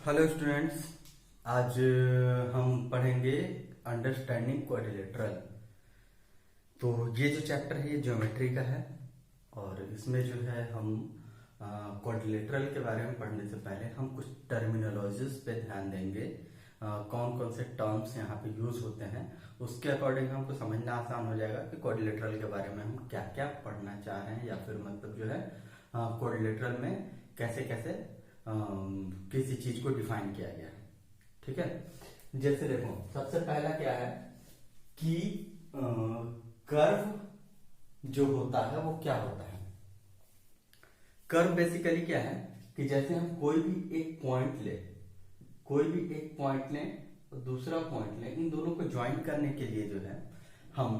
Hello students. आज हम पढ़ेंगे अंडरस्टैंडिंग क्वाड्रिलेटरल। तो ये जो चैप्टर है ये ज्योमेट्री का है और इसमें जो है हम क्वाड्रिलेटरल के बारे में पढ़ने से पहले हम कुछ टर्मिनोलॉजीज पे ध्यान देंगे। कौन कौन से टर्म्स यहाँ पे यूज होते हैं उसके अकॉर्डिंग हमको समझना आसान हो जाएगा कि क्वाड्रिलेटरल के बारे में हम क्या क्या पढ़ना चाह रहे हैं या फिर मतलब जो है क्वाड्रिलेटरल में कैसे कैसे किसी चीज को डिफाइन किया गया है। ठीक है, जैसे देखो सबसे पहला क्या है कि कर्व जो होता है वो क्या होता है। कर्व बेसिकली क्या है कि जैसे हम कोई भी एक पॉइंट लें और दूसरा पॉइंट लें, इन दोनों को ज्वाइन करने के लिए जो है हम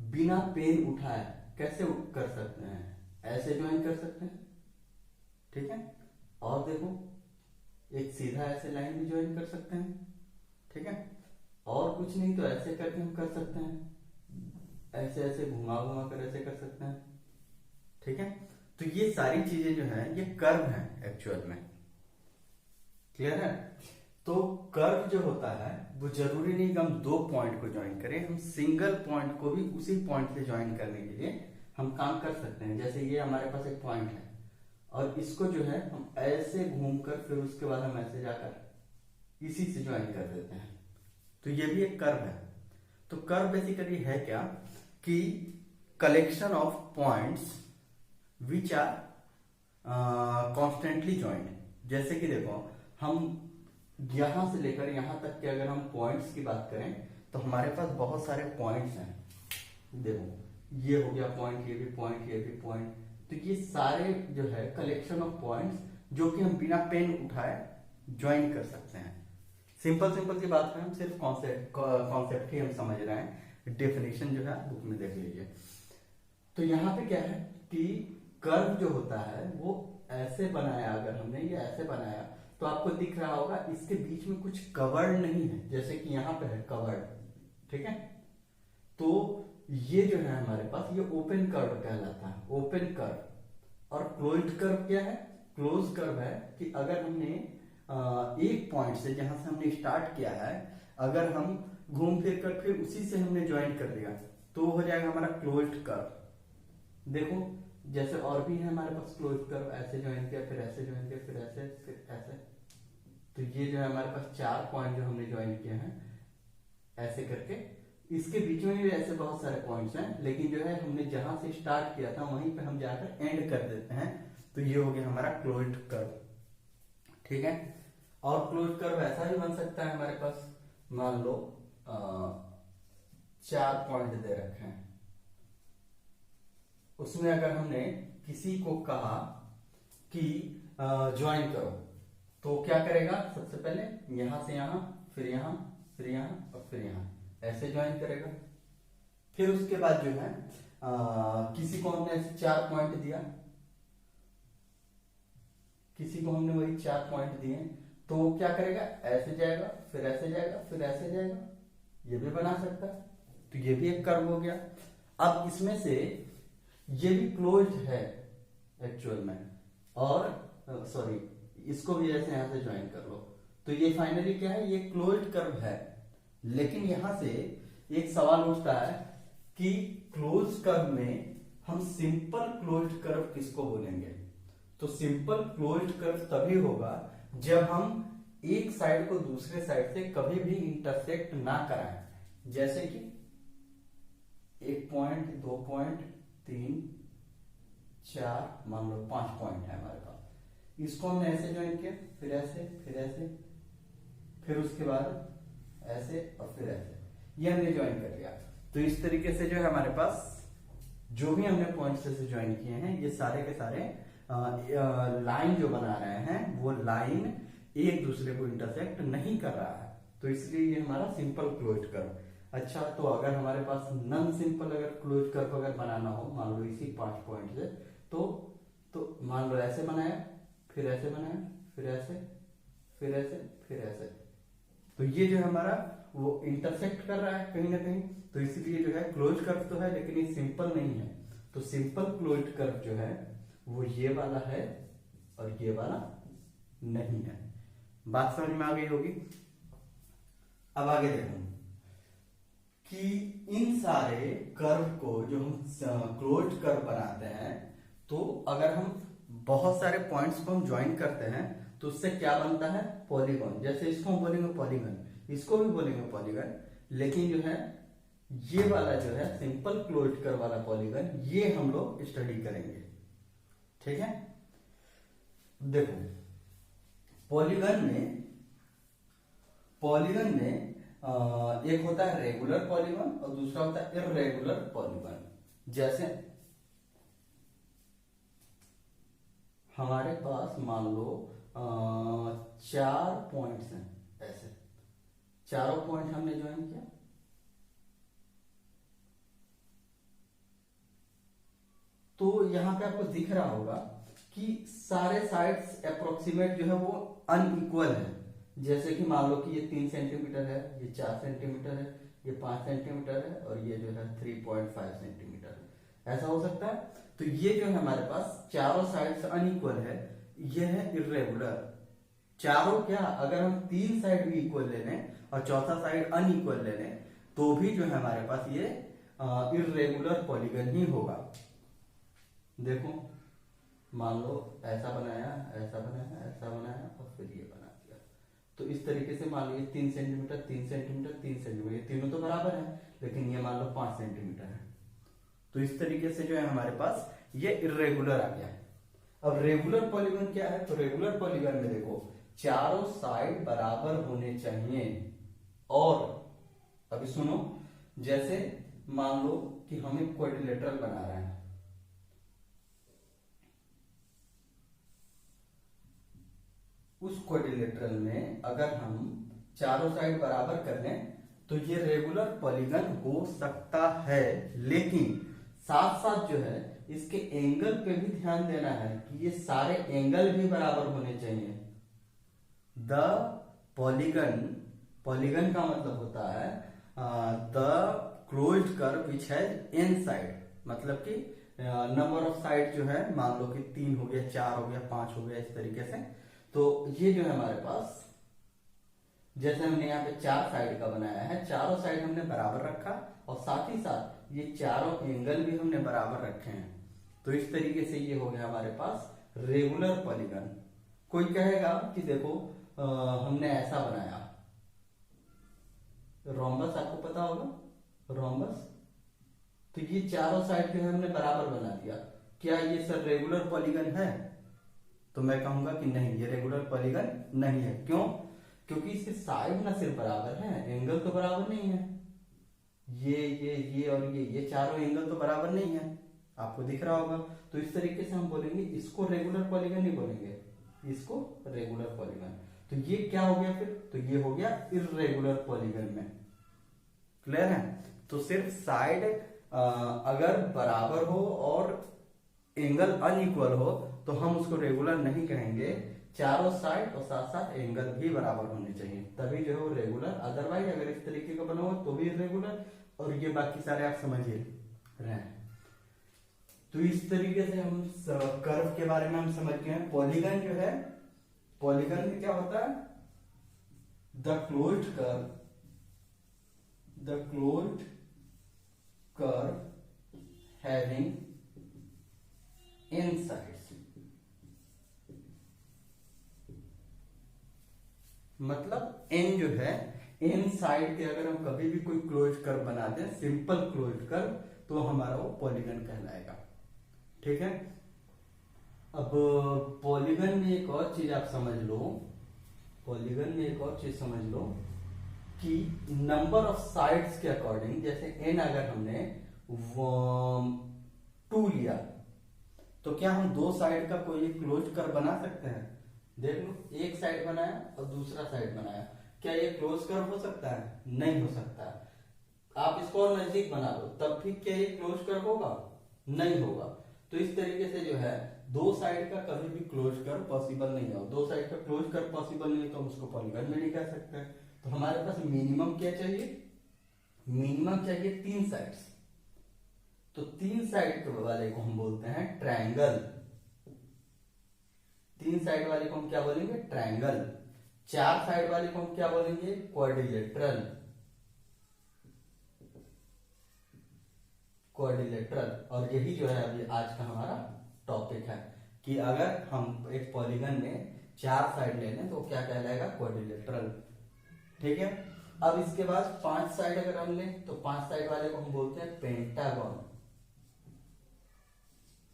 बिना पेन उठाए कैसे कर सकते हैं, ऐसे ज्वाइन कर सकते हैं। ठीक है, और देखो एक सीधा ऐसे लाइन भी ज्वाइन कर सकते हैं। ठीक है, और कुछ नहीं तो ऐसे करके हम कर सकते हैं, ऐसे ऐसे घुमा घुमा कर ऐसे कर सकते हैं। ठीक है, तो ये सारी चीजें जो है ये कर्व हैं एक्चुअल में। क्लियर है? तो कर्व जो होता है वो जरूरी नहीं कि हम दो पॉइंट को ज्वाइन करें, हम सिंगल पॉइंट को भी उसी पॉइंट से ज्वाइन करने के लिए हम काम कर सकते हैं। जैसे ये हमारे पास एक पॉइंट है और इसको जो है हम ऐसे घूमकर फिर उसके बाद हम ऐसे जाकर इसी से ज्वाइन कर देते हैं, तो ये भी एक कर्व है। तो कर्व बेसिकली है क्या कि collection of points which are constantly joined. जैसे कि देखो हम यहां से लेकर यहां तक के अगर हम पॉइंट्स की बात करें तो हमारे पास बहुत सारे पॉइंट्स हैं। देखो ये हो गया पॉइंट, ये भी पॉइंट, ये भी पॉइंट। तो ये सारे जो है कलेक्शन ऑफ पॉइंट्स जो कि हम बिना पेन उठाए ज्वाइन कर सकते हैं। सिंपल सी बात है, हम सिर्फ कॉन्सेप्ट ही हम समझ रहे हैं, डेफिनेशन जो है बुक में देख लीजिए। तो यहाँ पे क्या है कि कर्व जो होता है वो ऐसे बनाया, अगर हमने ये ऐसे बनाया तो आपको दिख रहा होगा इसके बीच में कुछ कवर्ड नहीं है, जैसे कि यहाँ पे है कवर्ड। ठीक है, तो ये जो है हमारे पास ये ओपन कर्व कहलाता है, ओपन कर्व। और क्लोज्ड कर्व क्या है? क्लोज कर्व है कि अगर हमने एक पॉइंट से जहां से हमने स्टार्ट किया है अगर हम घूम फिर कर फिर उसी से हमने ज्वाइन कर दिया तो हो जाएगा हमारा क्लोज्ड कर्व। देखो जैसे और भी है हमारे पास क्लोज्ड कर्व, ऐसे ज्वाइन किया फिर ऐसे ज्वाइन किया फिर ऐसे फिर ऐसे। तो ये जो है हमारे पास चार पॉइंट जो हमने ज्वाइन किए हैं ऐसे करके, इसके बीच में भी ऐसे बहुत सारे पॉइंट्स हैं, लेकिन जो है हमने जहां से स्टार्ट किया था वहीं पे हम जाकर एंड कर देते हैं। तो ये हो गया हमारा क्लोज्ड कर्व। ठीक है, और क्लोज्ड कर्व ऐसा भी बन सकता है हमारे पास, मान लो चार पॉइंट दे रखे हैं, उसमें अगर हमने किसी को कहा कि ज्वाइन करो तो क्या करेगा? सबसे पहले यहां से यहां फिर यहां फिर यहां और फिर यहां ऐसे ज्वाइन करेगा। फिर उसके बाद जो है किसी को हमने ऐसे चार पॉइंट दिया, किसी को हमने वही चार पॉइंट दिए तो क्या करेगा? ऐसे जाएगा फिर ऐसे जाएगा फिर ऐसे जाएगा, ये भी बना सकता है। तो ये भी एक कर्व हो गया। अब इसमें से ये भी क्लोज्ड है एक्चुअल में, और सॉरी इसको भी ऐसे यहां से ज्वाइन कर लो तो ये फाइनली क्या है? ये क्लोज्ड कर्व है। लेकिन यहां से एक सवाल उठता है कि क्लोज कर्व में हम सिंपल क्लोज्ड कर्व किसको बोलेंगे? तो सिंपल क्लोज्ड कर्व तभी होगा जब हम एक साइड को दूसरे साइड से कभी भी इंटरसेक्ट ना कराएं। जैसे कि एक पॉइंट, दो पॉइंट, तीन, चार, मान लो पांच पॉइंट है हमारे पास, इसको हमने ऐसे ज्वाइन किया फिर ऐसे फिर ऐसे फिर उसके बाद ऐसे और फिर ऐसे, ये हमने ज्वाइन कर लिया। तो इस तरीके से जो है हमारे पास जो भी हमने पॉइंट्स से ज्वाइन किए हैं ये सारे के सारे लाइन जो बना रहे हैं वो लाइन एक दूसरे को इंटरसेक्ट नहीं कर रहा है, तो इसलिए ये हमारा सिंपल क्लोज्ड कर्व। अच्छा, तो अगर हमारे पास नॉन सिंपल अगर क्लोज्ड कर्व अगर बनाना हो, मान लो इसी पांच पॉइंट से, तो मान लो ऐसे बनाया फिर ऐसे बनाया फिर ऐसे फिर ऐसे फिर ऐसे, तो ये जो हमारा वो इंटरसेक्ट कर रहा है कहीं ना कहीं, तो इसलिए जो है क्लोज्ड कर्व तो है लेकिन ये सिंपल नहीं है। तो सिंपल क्लोज्ड कर्व जो है वो ये वाला है और ये वाला नहीं है। बात समझ में आ गई होगी। अब आगे देखो कि इन सारे कर्व को जो हम क्लोज्ड कर्व बनाते हैं, तो अगर हम बहुत सारे पॉइंट्स को हम ज्वाइन करते हैं तो उससे क्या बनता है, पॉलीगॉन। जैसे इसको हम बोलेंगे पॉलीगन, इसको भी बोलेंगे पॉलीगन, लेकिन जो है ये वाला जो है सिंपल क्लोज्ड कर्व वाला पॉलीगन, ये हम लोग स्टडी करेंगे। ठीक है, देखो पॉलीगन में एक होता है रेगुलर पॉलीगन और दूसरा होता है इर्रेगुलर पॉलीगन। जैसे हमारे पास मान लो 4 पॉइंट्स हैं, ऐसे चारों पॉइंट हमने ज्वाइन किया, तो यहां पे आपको दिख रहा होगा कि सारे साइड्स अप्रोक्सीमेट जो है वो अनइक्वल है। जैसे कि मान लो कि ये 3 सेंटीमीटर है, ये 4 सेंटीमीटर है, ये 5 सेंटीमीटर है और ये जो है 3.5 सेंटीमीटर है, ऐसा हो सकता है। तो ये जो है हमारे पास चारों साइड्स अनइक्वल है, ये है इर्रेगुलर। चारों क्या, अगर हम 3 साइड भी इक्वल ले लें और चौथा साइड अनइक्वल ले लें तो भी जो है हमारे पास ये इर्रेगुलर पॉलीगन ही होगा। देखो मान लो ऐसा बनाया, ऐसा बनाया, ऐसा बनाया और फिर ये बना दिया, तो इस तरीके से मान लो ये 3 सेंटीमीटर 3 सेंटीमीटर 3 सेंटीमीटर, ये तीनों तो बराबर है, लेकिन ये मान लो 5 सेंटीमीटर है। तो इस तरीके से जो है हमारे पास ये इर्रेगुलर आ गया। अब रेगुलर पॉलीगन क्या है, तो रेगुलर पॉलीगन में देखो चारों साइड बराबर होने चाहिए। और अभी सुनो, जैसे मान लो कि हम एक क्वाड्रिलेटरल बना रहे हैं, उस क्वाड्रिलेटरल में अगर हम चारों साइड बराबर कर लें तो ये रेगुलर पॉलीगन हो सकता है, लेकिन साथ साथ जो है इसके एंगल पे भी ध्यान देना है कि ये सारे एंगल भी बराबर होने चाहिए। द पॉलीगन का मतलब होता है the closed curve which has an side, मतलब कि नंबर ऑफ साइड जो है मान लो कि 3 हो गया, 4 हो गया, 5 हो गया, इस तरीके से। तो ये जो है हमारे पास, जैसे हमने यहाँ पे 4 साइड का बनाया है, चारों साइड हमने बराबर रखा और साथ ही साथ ये चारों एंगल भी हमने बराबर रखे हैं। तो इस तरीके से ये हो गया हमारे पास रेगुलर पॉलीगन। कोई कहेगा कि देखो हमने ऐसा बनाया, रोम्बस, आपको पता होगा रोम्बस, तो ये चारों साइड जो है हमने बराबर बना दिया, क्या ये सर रेगुलर पॉलीगन है? तो मैं कहूंगा कि नहीं, ये रेगुलर पॉलीगन नहीं है। क्यों? क्योंकि इसके साइड ना सिर्फ बराबर है, एंगल तो बराबर नहीं है। ये और ये चारों एंगल तो बराबर नहीं है, आपको दिख रहा होगा। तो इस तरीके से हम बोलेंगे, इसको रेगुलर पॉलीगन ही बोलेंगे, इसको रेगुलर पॉलीगन। तो ये क्या हो गया फिर? तो ये हो गया इर्रेगुलर पॉलीगन में। क्लियर है? तो सिर्फ साइड अगर बराबर हो और एंगल अनइक्वल हो तो हम उसको रेगुलर नहीं कहेंगे। चारों साइड और साथ साथ एंगल भी बराबर होने चाहिए, तभी जो है वो रेगुलर। अदरवाइज अगर इस तरीके का बना हो तो भी इर्रेगुलर, और ये बाकी सारे आप समझिए रहे। तो इस तरीके से हम कर्व के बारे में हम समझ गए हैं। पॉलीगन जो है, पॉलीगन में क्या होता है? The closed curve having in sides, मतलब एन जो है, एन साइड के अगर हम कभी भी कोई क्लोज कर्व बनाते हैं, सिंपल क्लोज कर्व, तो हमारा वो पॉलीगन कहलाएगा। ठीक है। अब पॉलीगन में एक और चीज आप समझ लो, पॉलीगन में एक और चीज समझ लो कि नंबर ऑफ साइड्स के अकॉर्डिंग, जैसे एन अगर हमने 2 लिया तो क्या हम 2 साइड का कोई क्लोज कर्व बना सकते हैं? देख लो, एक साइड बनाया और दूसरा साइड बनाया, क्या ये क्लोज कर्व हो सकता है? नहीं हो सकता। आप इसको और नजदीक बना दो तब भी क्या ये क्लोज कर्व होगा? नहीं होगा। तो इस तरीके से जो है 2 साइड का कभी भी क्लोज कर्व पॉसिबल नहीं है। 2 साइड का क्लोज कर्व पॉसिबल नहीं है तो हम उसको पॉलीगन में नहीं कह सकते। तो हमारे पास मिनिमम क्या चाहिए? मिनिमम चाहिए 3 साइड्स। तो 3 साइड वाले को हम बोलते हैं ट्रायंगल। 3 साइड वाले को हम क्या बोलेंगे? ट्रायंगल। 4 साइड वाले को हम क्या बोलेंगे? क्वाड्रिलेटरल। क्वाड्रिलेटरल। और यही जो है अभी आज का हमारा टॉपिक है कि अगर हम एक पॉलीगन में 4 साइड ले लें तो क्या कहलाएगा? क्वाड्रिलेटरल। ठीक है। अब इसके बाद 5 साइड अगर हम लें तो 5 साइड वाले को हम बोलते हैं पेंटागन।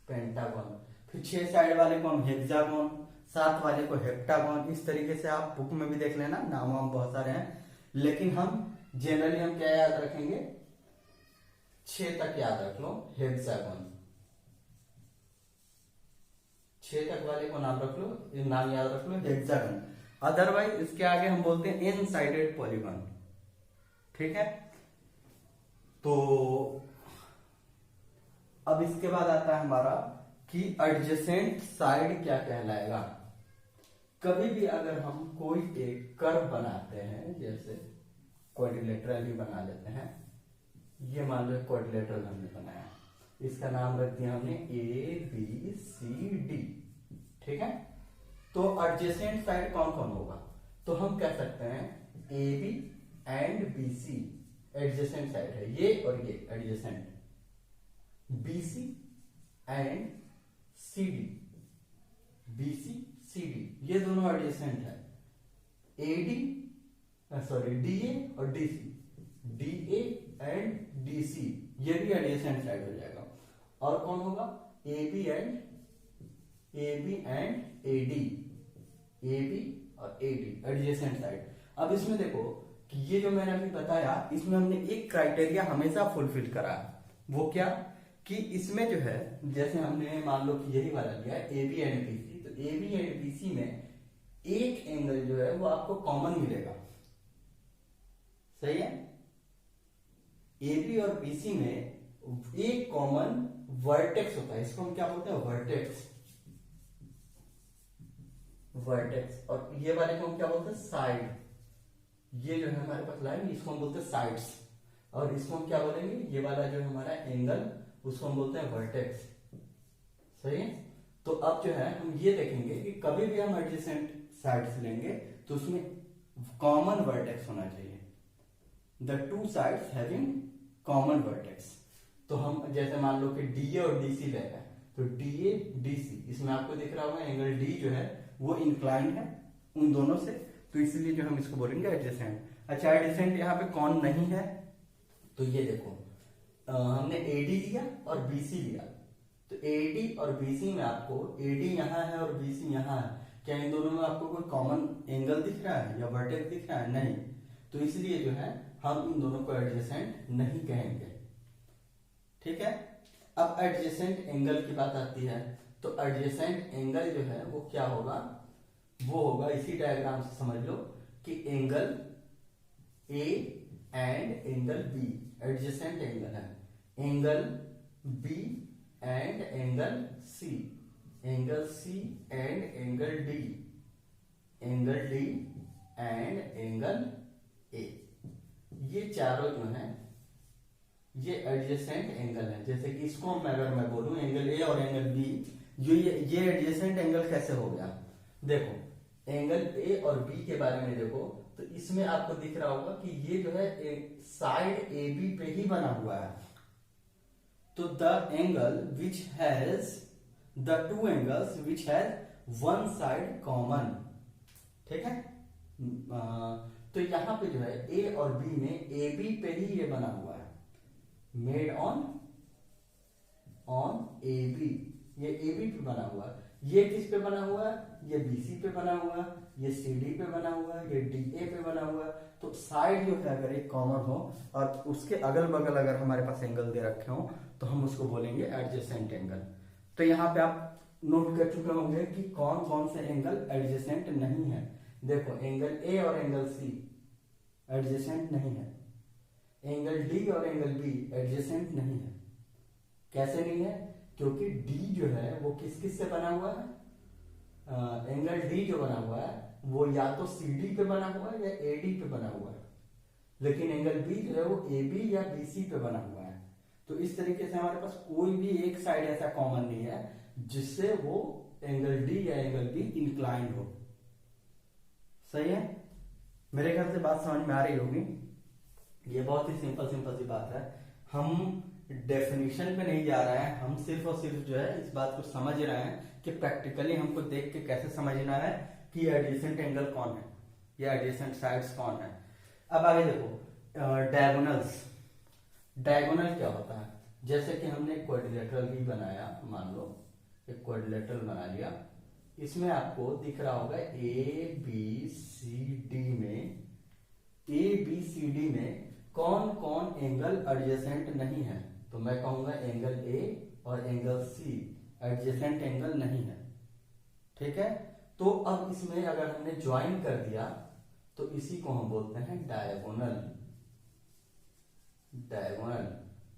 पेंटागन। फिर 6 साइड वाले को हम हेक्सागन, 7 वाले को हेप्टागन। इस तरीके से आप बुक में भी देख लेना, नाम हम बहुत सारे हैं, लेकिन हम जनरली हम क्या याद रखेंगे? 6 तक याद रख लो, हेक्सागन। 6 तक वाले को नाम रख लो, नाम याद रख लो, हेक्सागन। अदरवाइज इसके आगे हम बोलते हैं एन साइडेड पॉलीगन। ठीक है। तो अब इसके बाद आता है हमारा कि एडजेसेंट साइड क्या कहलाएगा। कभी भी अगर हम कोई एक कर्व बनाते हैं, जैसे क्वाड्रिलेटरल ही बना लेते हैं, ये मान लो क्वाड्रिलेटरल हमने बनाया, इसका नाम रख दिया हमने ABCD। ठीक है। तो एडजेसेंट साइड कौन कौन होगा? तो हम कह सकते हैं AB and BC adjacent side है, ये और ये adjacent. BC and CD, BC CD ये दोनों एडजेसेंट है। DA और DC, DA एंड DC ये भी एडजेसेंट साइड हो जाएगा। और कौन होगा? AB एंड AD, AB और AD एडजेसेंट साइड। अब इसमें देखो कि ये जो मैंने अभी बताया, इसमें हमने एक क्राइटेरिया हमेशा फुलफिल करा। वो क्या? कि इसमें जो है, जैसे हमने मान लो कि यही वाला लिया AB एंड BC, तो AB एंड BC में एक एंगल जो है वो आपको कॉमन मिलेगा। सही है। AB और BC में एक कॉमन वर्टेक्स होता है, इसको हम क्या बोलते हैं? वर्टेक्स। वर्टेक्स। और ये वाले को हम क्या बोलते हैं? साइड। ये जो है हमारे पास लाइन, इसको हम बोलते हैं साइड्स। और इसको हम क्या बोलेंगे? ये वाला जो हमारा एंगल, उसको हम बोलते हैं वर्टेक्स। सही है। तो अब जो है हम ये देखेंगे कि कभी भी हम एडजेसेंट साइड्स लेंगे तो उसमें कॉमन वर्टेक्स होना चाहिए। The two sides having common vertex. तो हम जैसे मान लो कि DA और DC ले रहे हैं, तो DA DC, इसमें आपको दिख रहा होगा एंगल D जो है वो इंक्लाइंड है उन दोनों से, तो इसलिए जो हम इसको बोलेंगे एडजेसेंट। अच्छा, एडजेसेंट यहाँ पे कौन नहीं है? तो ये देखो, हमने AD लिया और BC लिया, तो AD और BC में आपको AD यहाँ है और BC यहाँ है, क्या इन दोनों में आपको कोई कॉमन एंगल दिख रहा है या वर्टेक्स दिख रहा है? नहीं। तो इसलिए जो है हम इन दोनों को एडजेसेंट नहीं कहेंगे। ठीक है। अब एडजेसेंट एंगल की बात आती है, तो एडजेसेंट एंगल जो है वो क्या होगा? वो होगा, इसी डायग्राम से समझ लो कि angle A and angle B adjacent angle है। Angle B and angle C, angle C and angle D, angle D and angle A, ये चारों जो हैं ये एडजेसेंट एंगल है। जैसे कि इसको अगर मैं बोलूं एंगल A और एंगल B, ये एडजेसेंट एंगल कैसे हो गया? देखो एंगल A और B के बारे में देखो, तो इसमें आपको दिख रहा होगा कि ये जो है साइड AB पे ही बना हुआ है। तो the angle which has the two angles which has one side common. ठीक है। तो यहां पे जो है A और B में AB पे ही ये बना हुआ है, मेड ऑन AB, ये AB पे बना हुआ है। ये किस पे बना हुआ है? ये BC पे बना हुआ है, ये CD पे बना हुआ है, ये DA पे बना हुआ है। तो साइड जो है अगर एक कॉमन हो और उसके अगल बगल अगर हमारे पास एंगल दे रखे हो तो हम उसको बोलेंगे एडजेसेंट एंगल। तो यहाँ पे आप नोट कर चुके होंगे कि कौन कौन से एंगल एडजेसेंट नहीं है। देखो एंगल A और एंगल C एडजेसेंट नहीं है, एंगल D और एंगल B एडजेसेंट नहीं है। कैसे नहीं है? क्योंकि D जो है वो किस किस से बना हुआ है? एंगल D जो बना हुआ है वो या तो CD पे बना हुआ है या AD पे बना हुआ है, लेकिन एंगल B जो है वो AB या BC पे बना हुआ है। तो इस तरीके से हमारे पास कोई भी एक साइड ऐसा कॉमन नहीं है जिससे वो एंगल D या एंगल B इंक्लाइंड हो। सही है, मेरे ख्याल से बात समझ में आ रही होगी। ये बहुत ही सिंपल सिंपल सी बात है, हम डेफिनेशन पे नहीं जा रहे हैं, हम सिर्फ और सिर्फ जो है इस बात को समझ रहे हैं कि प्रैक्टिकली हमको देख के कैसे समझना है कि एडजेसेंट एंगल कौन है या एडजेसेंट साइड्स कौन है। अब आगे देखो, डायगोनल्स। डायगोनल क्या होता है? जैसे कि हमने क्वाड्रिलेटरल ही बनाया, मान लो एक क्वाड्रिलेटरल बना लिया, इसमें आपको दिख रहा होगा ए बी सी डी में कौन कौन एंगल एडजेसेंट नहीं है। तो मैं कहूंगा एंगल ए और एंगल सी एडजेसेंट एंगल नहीं है, ठीक है। तो अब इसमें अगर हमने ज्वाइन कर दिया तो इसी को हम बोलते हैं डायगोनल। डायगोनल,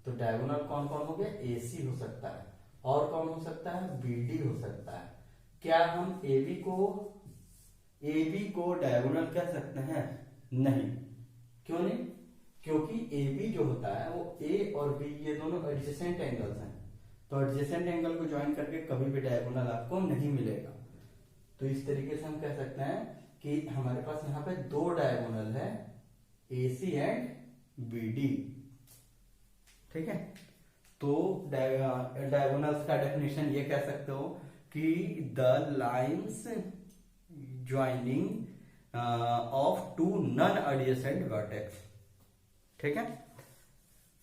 तो डायगोनल कौन कौन हो गया? एसी हो सकता है, और कौन हो सकता है? बीडी हो सकता है। क्या हम एबी को डायगोनल कह सकते हैं? नहीं। क्यों नहीं? क्योंकि AB जो होता है वो A और B ये दोनों एडजेसेंट एंगल्स हैं, तो एडजेसेंट एंगल को ज्वाइन करके कभी भी डायगोनल आपको नहीं मिलेगा। तो इस तरीके से हम कह सकते हैं कि हमारे पास यहाँ पे दो डायगोनल है, AC एंड BD, ठीक है। तो डायगोनल्स का डेफिनेशन ये कह सकते हो कि the lines joining of two non adjacent vertex, ठीक है।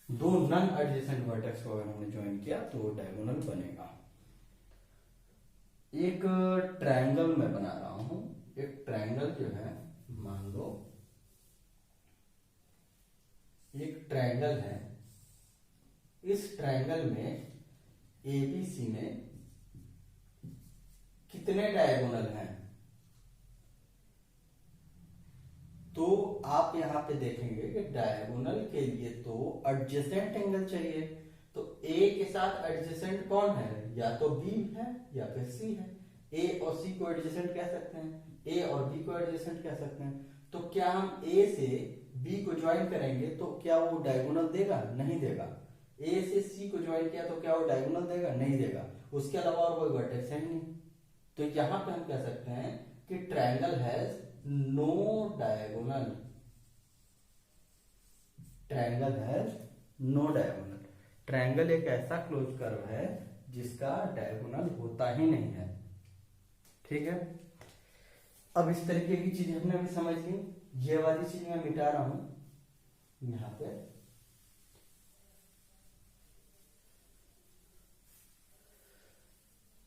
दो नॉन एडजेसेंट वर्टेक्स को अगर हमने ज्वाइन किया तो डायगोनल बनेगा। एक ट्रायंगल मैं बना रहा हूं, एक ट्रायंगल जो है, मान लो एक ट्रायंगल है, इस ट्रायंगल में ABC में कितने डायगोनल हैं? तो आप यहां पे देखेंगे कि डायगोनल के लिए तो एडजेसेंट एंगल चाहिए, तो A के साथ एडजेसेंट कौन है? या तो B है या फिर C है। A और C को एडजेसेंट कह सकते हैं, A और B को एडजेसेंट कह सकते हैं। तो क्या हम A से B को ज्वाइन करेंगे तो क्या वो डायगोनल देगा? नहीं देगा। A से C को ज्वाइन किया तो क्या वो डायगोनल देगा? नहीं देगा। उसके अलावा और कोई वर्टेक्स है नहीं। तो यहां पे हम कह सकते हैं कि triangle has no diagonal. Triangle has no diagonal. Triangle एक ऐसा क्लोज कर्व है जिसका डायगोनल होता ही नहीं है, ठीक है। अब इस तरीके की चीज हमने भी समझ ली। ये वाली चीज मैं मिटा रहा हूं यहां पे।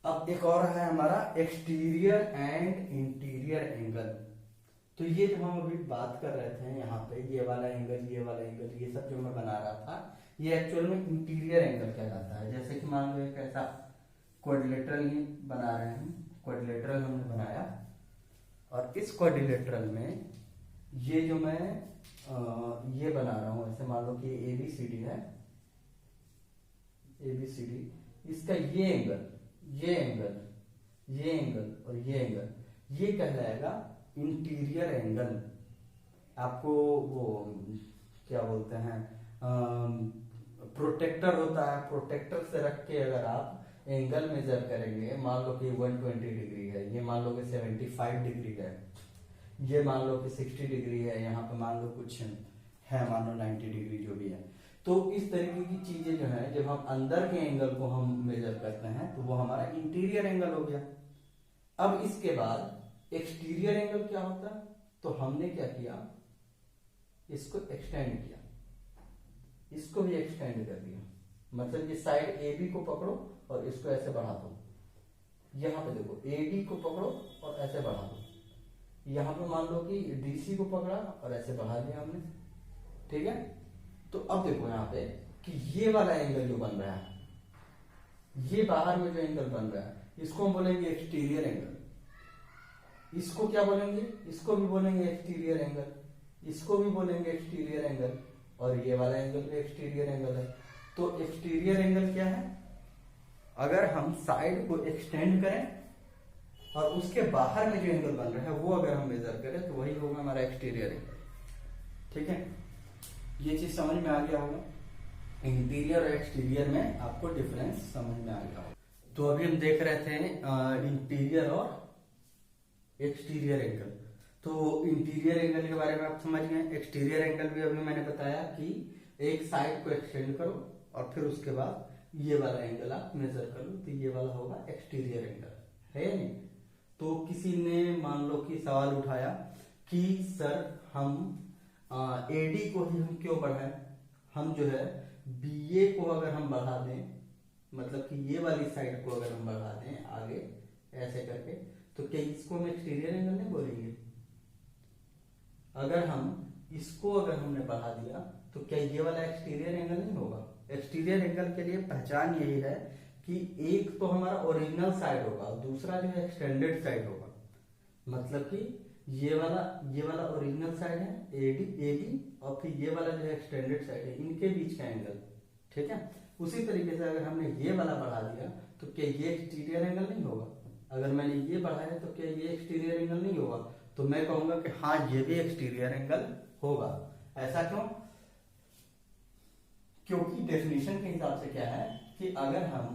अब एक और है हमारा एक्सटीरियर एंड इंटीरियर एंगल। तो ये जो हम अभी बात कर रहे थे यहाँ पे, ये वाला एंगल, ये वाला एंगल, ये सब जो मैं बना रहा था, ये एक्चुअल में इंटीरियर एंगल कहलाता है। जैसे कि मान लो एक ऐसा क्वाड्रिलेटरल ही बना रहे हैं, क्वाड्रिलेटरल हमने बनाया, और इस क्वाड्रिलेटरल में ये जो मैं ये बना रहा हूं, ऐसे मान लो कि ABCD है, ABCD, इसका ये एंगल, ये एंगल, ये एंगल और ये एंगल, ये कहलाएगा इंटीरियर एंगल। आपको वो क्या बोलते हैं, प्रोटेक्टर होता है, प्रोटेक्टर से रख के अगर आप एंगल मेजर करेंगे, मान लो कि 120 डिग्री है, ये मान लो कि 75 डिग्री है, ये मान लो कि 60 डिग्री है, यहाँ पे मान लो कुछ है, मान लो 90 डिग्री जो भी है। तो इस तरीके की चीजें जो है, जब हम अंदर के एंगल को हम मेजर करते हैं तो वो हमारा इंटीरियर एंगल हो गया। अब इसके बाद एक्सटीरियर एंगल क्या होता है? तो हमने क्या किया, इसको एक्सटेंड किया, इसको भी एक्सटेंड कर दिया। मतलब ये साइड AB को पकड़ो और इसको ऐसे बढ़ा दो। यहां पे देखो AD को पकड़ो और ऐसे बढ़ा दो। यहां पे मान लो कि DC को पकड़ा और ऐसे बढ़ा दिया हमने, ठीक है। तो अब देखो यहाँ पे कि ये वाला एंगल जो बन रहा है, ये बाहर में जो एंगल बन रहा है, इसको हम बोलेंगे एक्सटीरियर एंगल। इसको क्या बोलेंगे? इसको भी बोलेंगे एक्सटीरियर एंगल, इसको भी बोलेंगे एक्सटीरियर एंगल, और ये वाला एंगल भी एक्सटीरियर एंगल है। तो एक्सटीरियर एंगल क्या है? अगर हम साइड को एक्सटेंड करें और उसके बाहर में जो एंगल बन रहा है वो अगर हम मेजर करें तो वही होगा हमारा एक्सटीरियर एंगल, ठीक है। ये चीज समझ में आ गया होगा, इंटीरियर और एक्सटीरियर में आपको डिफरेंस समझ में आ गया होगा। तो अभी हम देख रहे थे इंटीरियर और एक्सटीरियर एंगल। तो इंटीरियर एंगल के बारे में आप समझ गए। एक्सटीरियर एंगल भी अभी मैंने बताया कि एक साइड को एक्सटेंड करो और फिर उसके बाद ये वाला एंगल आप मेजर कर लो, तो ये वाला होगा एक्सटीरियर एंगल, है या नहीं। तो किसी ने मान लो कि सवाल उठाया कि सर हम एडी को ही हम क्यों बढ़ाएं, हम जो है बीए को अगर हम बढ़ा दें, मतलब कि ये वाली साइड को अगर हम बढ़ा दें आगे ऐसे करके, तो क्या इसको हम एक्सटीरियर एंगल नहीं बोलेंगे। अगर हम इसको अगर हमने बढ़ा दिया तो क्या ये वाला एक्सटीरियर एंगल नहीं होगा। एक्सटीरियर एंगल के लिए पहचान यही है कि एक तो हमारा ओरिजिनल साइड होगा, दूसरा जो है एक्सटेंडेड साइड होगा। मतलब कि ये वाला ओरिजिनल साइड है एबी, और फिर ये वाला जो है एक्सटेंडेड साइड है, इनके बीच का एंगल, ठीक है। उसी तरीके से अगर हमने ये वाला बढ़ा दिया तो क्या ये एक्सटीरियर एंगल नहीं होगा। अगर मैंने ये बढ़ाया तो क्या ये एक्सटीरियर एंगल नहीं होगा। तो मैं कहूंगा कि हाँ ये भी एक्सटीरियर एंगल होगा। ऐसा क्यों? क्योंकि डेफिनेशन के हिसाब से क्या है कि अगर हम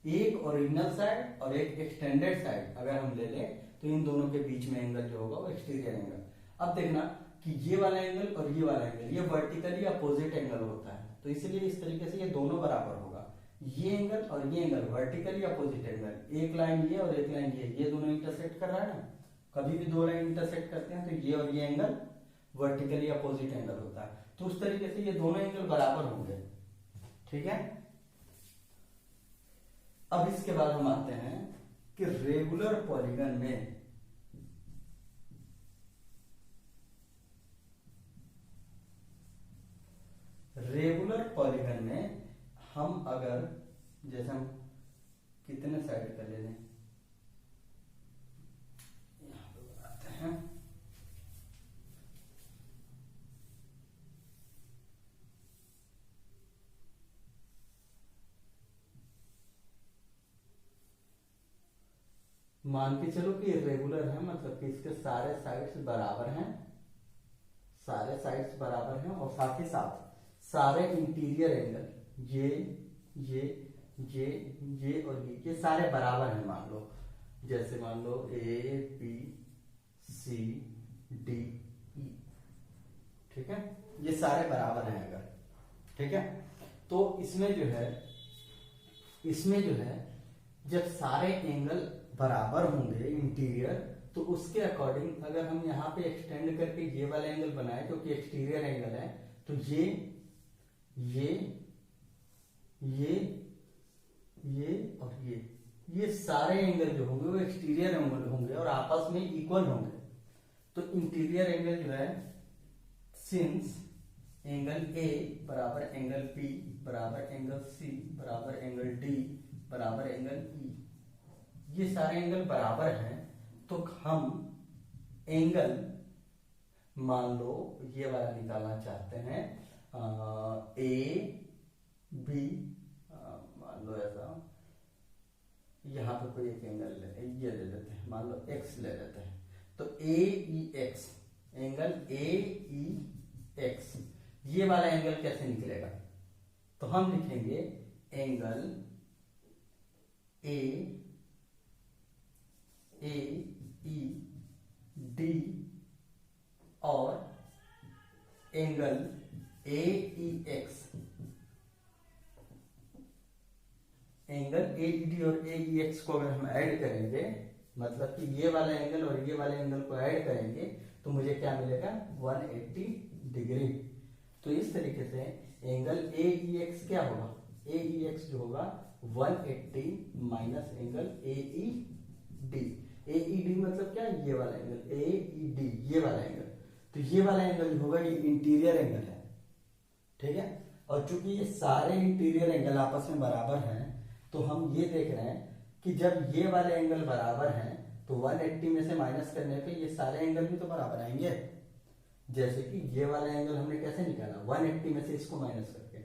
एक ओरिजिनल साइड और एक एक्सटेंडेड साइड अगर हम ले लें तो इन दोनों के बीच में एंगल जो होगा वो एक्सटीरियर एंगल। अब देखना कि ये वाला एंगल और ये वाला एंगल ये वर्टिकली अपोजिट एंगल होता है, तो इसलिए इस तरीके से ये दोनों बराबर होगा। ये एंगल और ये एंगल वर्टिकली अपोजिट एंगल, एक लाइन ये और एक लाइन ये दोनों इंटरसेक्ट कर रहा है ना। कभी भी दो लाइन इंटरसेक्ट करते हैं तो ये और ये एंगल वर्टिकली अपोजिट एंगल होता है, तो उस तरीके से ये दोनों एंगल बराबर होंगे, ठीक है। अब इसके बाद हम आते हैं कि रेगुलर पॉलीगन में हम अगर जैसे हम कितने साइड का ले लें, यहां पे बनाते हैं मान के चलो कि इरेगुलर है, मतलब कि इसके सारे साइड्स बराबर हैं, सारे साइड्स बराबर हैं और साथ ही साथ सारे इंटीरियर एंगल ये और ये सारे बराबर हैं। मान लो जैसे मान लो ए बी सी डी ई, ठीक है, ये सारे बराबर हैं अगर, ठीक है। तो इसमें जो है जब सारे एंगल बराबर होंगे इंटीरियर, तो उसके अकॉर्डिंग अगर हम यहाँ पे एक्सटेंड करके ये वाला एंगल बनाए जो कि एक्सटीरियर एंगल है, तो ये और ये सारे एंगल जो होंगे वो एक्सटीरियर एंगल होंगे और आपस में इक्वल होंगे। तो इंटीरियर एंगल जो है सिंस एंगल ए बराबर एंगल बी बराबर एंगल सी बराबर एंगल डी बराबर एंगल ई, ये सारे एंगल बराबर हैं, तो हम एंगल मान लो ये वाला निकालना चाहते हैं ए बी, मान लो ऐसा यहां पे कोई एक एंगल ये ले लेते हैं, मान लो एक्स ले लेते हैं, तो A E X, angle A E X, ये वाला एंगल कैसे निकलेगा। तो हम लिखेंगे एंगल ए ई डी और angle A E X, angle A E D और ए ई एक्स को अगर हम ऐड करेंगे, मतलब कि ये वाला एंगल और ये वाले एंगल को ऐड करेंगे तो मुझे क्या मिलेगा 180 डिग्री। तो इस तरीके से एंगल ए ई एक्स क्या होगा, ए ई एक्स जो होगा 180 minus angle A E D. A E D मतलब क्या, ये वाला एंगल, ए ई डी ये वाला एंगल, तो ये वाला एंगल जो होगा ये इंटीरियर एंगल है, ठीक है। और चूंकि ये सारे इंटीरियर एंगल आपस में बराबर हैं, तो हम ये देख रहे हैं कि जब ये वाले एंगल बराबर हैं तो 180 में से माइनस करने पे ये सारे एंगल भी तो बराबर आएंगे। जैसे कि ये वाला एंगल हमने कैसे निकाला, 180 में से इसको माइनस करके,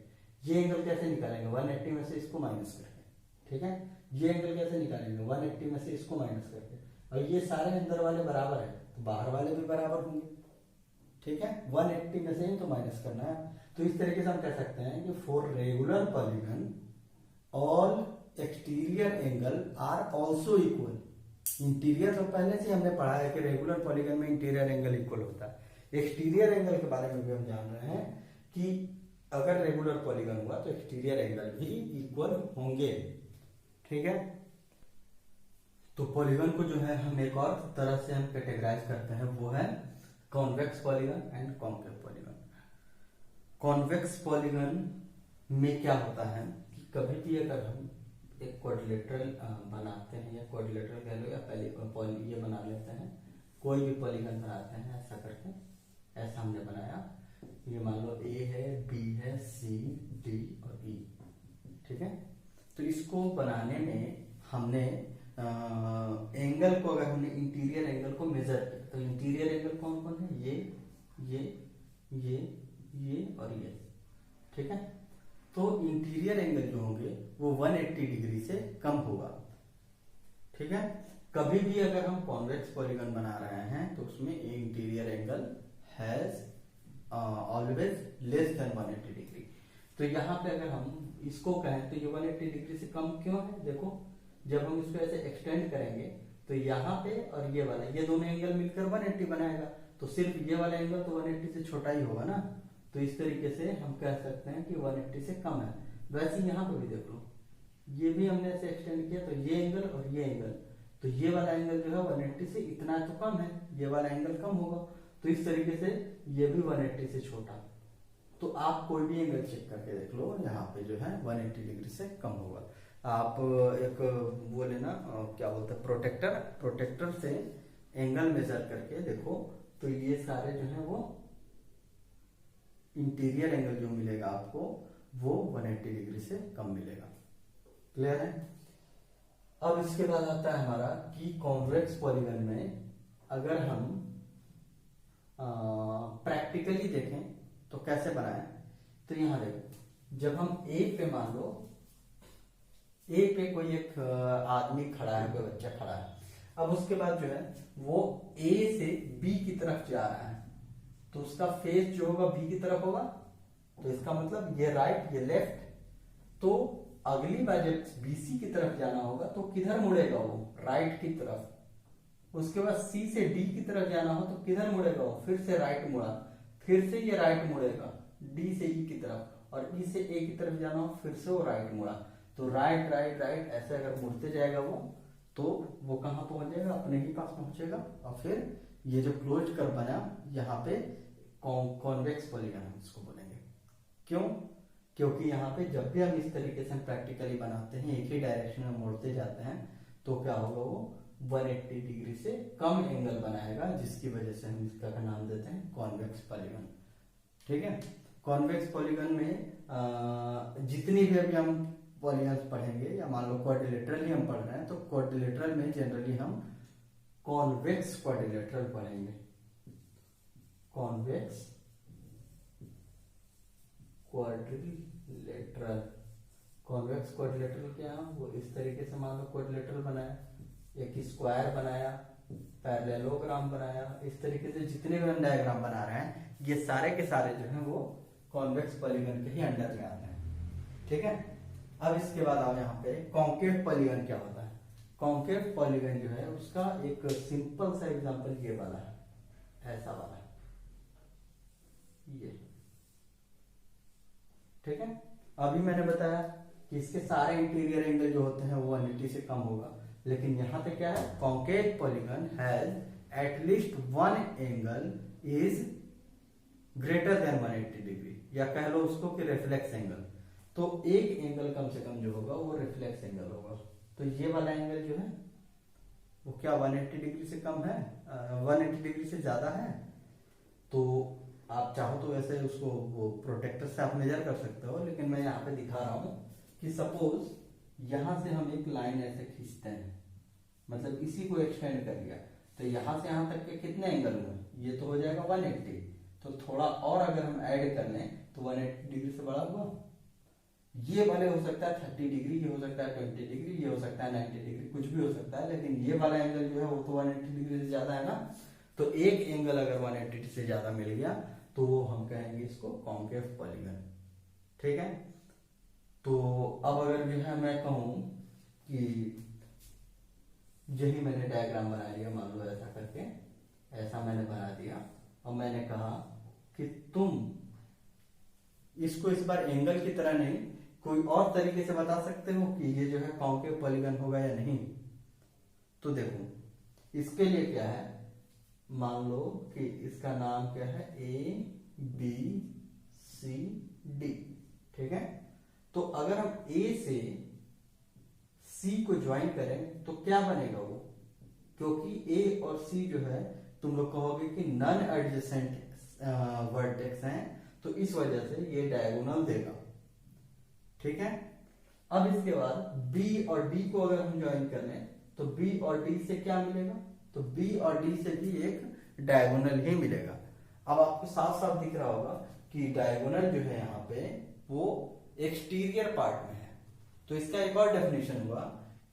ये एंगल कैसे निकालेंगे 180 में से इसको माइनस करके, ठीक है। ये एंगल कैसे निकालेंगे 180 में से इसको माइनस करके, और ये सारे अंदर वाले बराबर है तो बाहर वाले भी बराबर होंगे, ठीक है। 180 में से ही तो माइनस करना है। तो इस तरीके से हम कह सकते हैं कि for regular polygon all exterior angle are also equal, interior तो पहले से हमने पढ़ा है कि रेगुलर पॉलीगन में इंटीरियर एंगल इक्वल होता है। एक्सटीरियर एंगल के बारे में भी हम जान रहे हैं कि अगर रेगुलर पॉलीगन हुआ तो एक्सटीरियर एंगल भी इक्वल होंगे। ठीक है, तो पॉलीगन को जो है हम एक और तरह से हम कैटेगराइज करते हैं, वो है convex polygon and concave polygon. Convex polygon में क्या होता है कि कभी भी अगर हम एक क्वाड्रिलेटरल बनाते हैं, या क्वाड्रिलेटरल कह लो, या पहले ये बना लेते हैं, कोई भी पॉलीगन बनाते हैं ऐसा करके, ऐसा हमने बनाया, ये मान लो ए है, बी है, सी, डी और ई। ठीक है, तो इसको बनाने में हमने एंगल को, अगर हमने इंटीरियर एंगल को मेजर किया तो इंटीरियर एंगल कौन कौन है, ये और ये। ठीक है, तो इंटीरियर एंगल जो होंगे वो 180 डिग्री से कम होगा। ठीक है, कभी भी अगर हम कॉन्वेक्स पॉलीगन बना रहे हैं तो उसमें interior angle has always less than 180 degree. तो यहाँ पे अगर हम इसको कहें तो ये 180 डिग्री से कम क्यों है, देखो जब हम इसको ऐसे एक्सटेंड करेंगे तो यहाँ पे और ये वाला, ये दोनों एंगल मिलकर 180 बनाएगा, तो सिर्फ ये वाला एंगल तो 180 से छोटा ही होगा ना। तो इस तरीके से हम कह सकते हैं कि 180 से कम है। वैसे यहाँ पे भी देख लो, ये भी हमने ऐसे एक्सटेंड किया तो ये एंगल और ये एंगल, तो ये वाला एंगल जो है 180 से इतना तो कम है, ये वाला एंगल कम होगा, तो इस तरीके से ये भी 180 से छोटा। तो आप कोई भी एंगल चेक करके देख लो, यहाँ पे जो है 180 डिग्री से कम होगा। आप एक वो लेना, क्या बोलते हैं, प्रोटेक्टर से एंगल मेजर करके देखो तो ये सारे जो है वो इंटीरियर एंगल जो मिलेगा आपको वो 180 डिग्री से कम मिलेगा। क्लियर है? अब इसके बाद आता है हमारा कि कॉन्वेक्स पॉलीगन में अगर हम प्रैक्टिकली देखें तो कैसे बनाएं। तो यहां देखो, जब हम ए पे, मान लो ए पे कोई एक आदमी खड़ा है, कोई बच्चा खड़ा है, अब उसके बाद जो है वो ए से बी की तरफ जा रहा है, तो उसका फेस जो होगा बी की तरफ होगा, तो इसका मतलब ये राइट ये लेफ्ट। तो अगली बार जब बीसी की तरफ जाना होगा तो किधर मुड़ेगा वो, राइट की तरफ। उसके बाद सी से डी की तरफ जाना हो तो किधर मुड़ेगा वो, फिर से राइट मुड़ा, फिर से ये राइट मुड़ेगा डी से ई की तरफ, और ई से ए की तरफ जाना हो फिर से वो राइट मुड़ा। तो राइट राइट राइट ऐसे अगर मुड़ते जाएगा वो, तो वो कहाँ पहुंच जाएगा, अपने ही पास पहुंचेगा। और फिर ये जो क्लोज कर बना यहाँ पे कॉन्वेक्स पॉलीगन हम इसको बोलेंगे। क्यों? क्योंकि यहाँ पे जब भी हम इस तरीके से हम प्रैक्टिकली बनाते हैं, एक ही डायरेक्शन में मोड़ते जाते हैं, तो क्या होगा, वो 180 डिग्री से कम एंगल बनाएगा, जिसकी वजह से हम इसका नाम देते हैं कॉन्वेक्स पॉलीगन। ठीक है, कॉन्वेक्स पॉलीगन में जितनी भी अभी हम पॉलीगन्स पढ़ेंगे, या मान लो क्वाड्रिलेटरल ही हम पढ़ रहे हैं, तो क्वाड्रिलेटरल में जनरली हम कॉन्वेक्स क्वाड्रिलेटरल पढ़ेंगे। कॉन्वेक्स क्वाड्रिलेटरल, कॉन्वेक्स क्वाड्रिलेटरल क्या है, वो इस तरीके से मान लो क्वाड्रिलेटरल बनाया, एक स्क्वायर बनाया, पैरेललोग्राम बनाया, इस तरीके से जितने भी हम डायग्राम बना रहे हैं ये सारे के सारे जो हैं वो कॉन्वेक्स पॉलीगन के ही अंडर में आते हैं। ठीक है, अब इसके बाद आओ यहाँ पे कॉन्केव पॉलीगन क्या होता है। कॉन्केव पॉलीगन जो है उसका एक सिंपल सा एग्जांपल ये वाला है, ऐसा वाला ये। ठीक है, अभी मैंने बताया कि इसके सारे इंटीरियर एंगल जो होते हैं वो 180 से कम होगा, लेकिन यहाँ पे क्या है, concave polygon has at least one angle is greater than 180 degree, या कह लो उसको कि रिफ्लेक्स एंगल। तो एक एंगल कम से कम जो होगा वो रिफ्लेक्स एंगल होगा। तो ये वाला एंगल जो है वो क्या 180 डिग्री से कम है, 180 डिग्री से ज्यादा है। तो आप चाहो तो वैसे उसको वो प्रोटेक्टर से आप मेजर कर सकते हो, लेकिन मैं यहाँ पे दिखा रहा हूँ कि सपोज यहाँ से हम एक लाइन ऐसे खींचते हैं, मतलब इसी को एक्सटेंड कर लिया, तो यहाँ से यहाँ तक के कितने एंगल हुए, ये तो हो जाएगा 180। तो थोड़ा और अगर हम ऐड कर लें तो 180 डिग्री से बड़ा हुआ। ये भले हो सकता है 30 डिग्री, ये हो सकता है 20 डिग्री, ये हो सकता है 90 डिग्री, कुछ भी हो सकता है, लेकिन ये वाला एंगल जो है वो तो 180 डिग्री से ज्यादा है ना। तो एक एंगल अगर 180 से ज्यादा मिल गया तो वो हम कहेंगे इसको कॉन्केव पॉलीगन। ठीक है, तो अब अगर जो है मैं कहूं कि यही मैंने डायग्राम बना लिया, मान लो ऐसा करके, ऐसा मैंने बना दिया और मैंने कहा कि तुम इसको इस बार एंगल की तरह नहीं, कोई और तरीके से बता सकते हो कि ये जो है कॉन्केव पॉलीगन होगा या नहीं। तो देखो इसके लिए क्या है, मान लो कि इसका नाम क्या है, ए बी सी डी, ठीक है। तो अगर हम ए से सी को ज्वाइन करें तो क्या बनेगा वो, क्योंकि ए और सी जो है तुम लोग कहोगे कि नॉन एडजेसेंट वर्टेक्स हैं, तो इस वजह से ये डायगोनल देगा, ठीक है। अब इसके बाद बी और डी को अगर हम ज्वाइन कर लें तो बी और डी से क्या मिलेगा, तो बी और डी से भी एक डायगोनल ही मिलेगा। अब आपको साफ साफ दिख रहा होगा कि डायगोनल जो है यहाँ पे वो एक्सटीरियर पार्ट में है। तो इसका एक और डेफिनेशन हुआ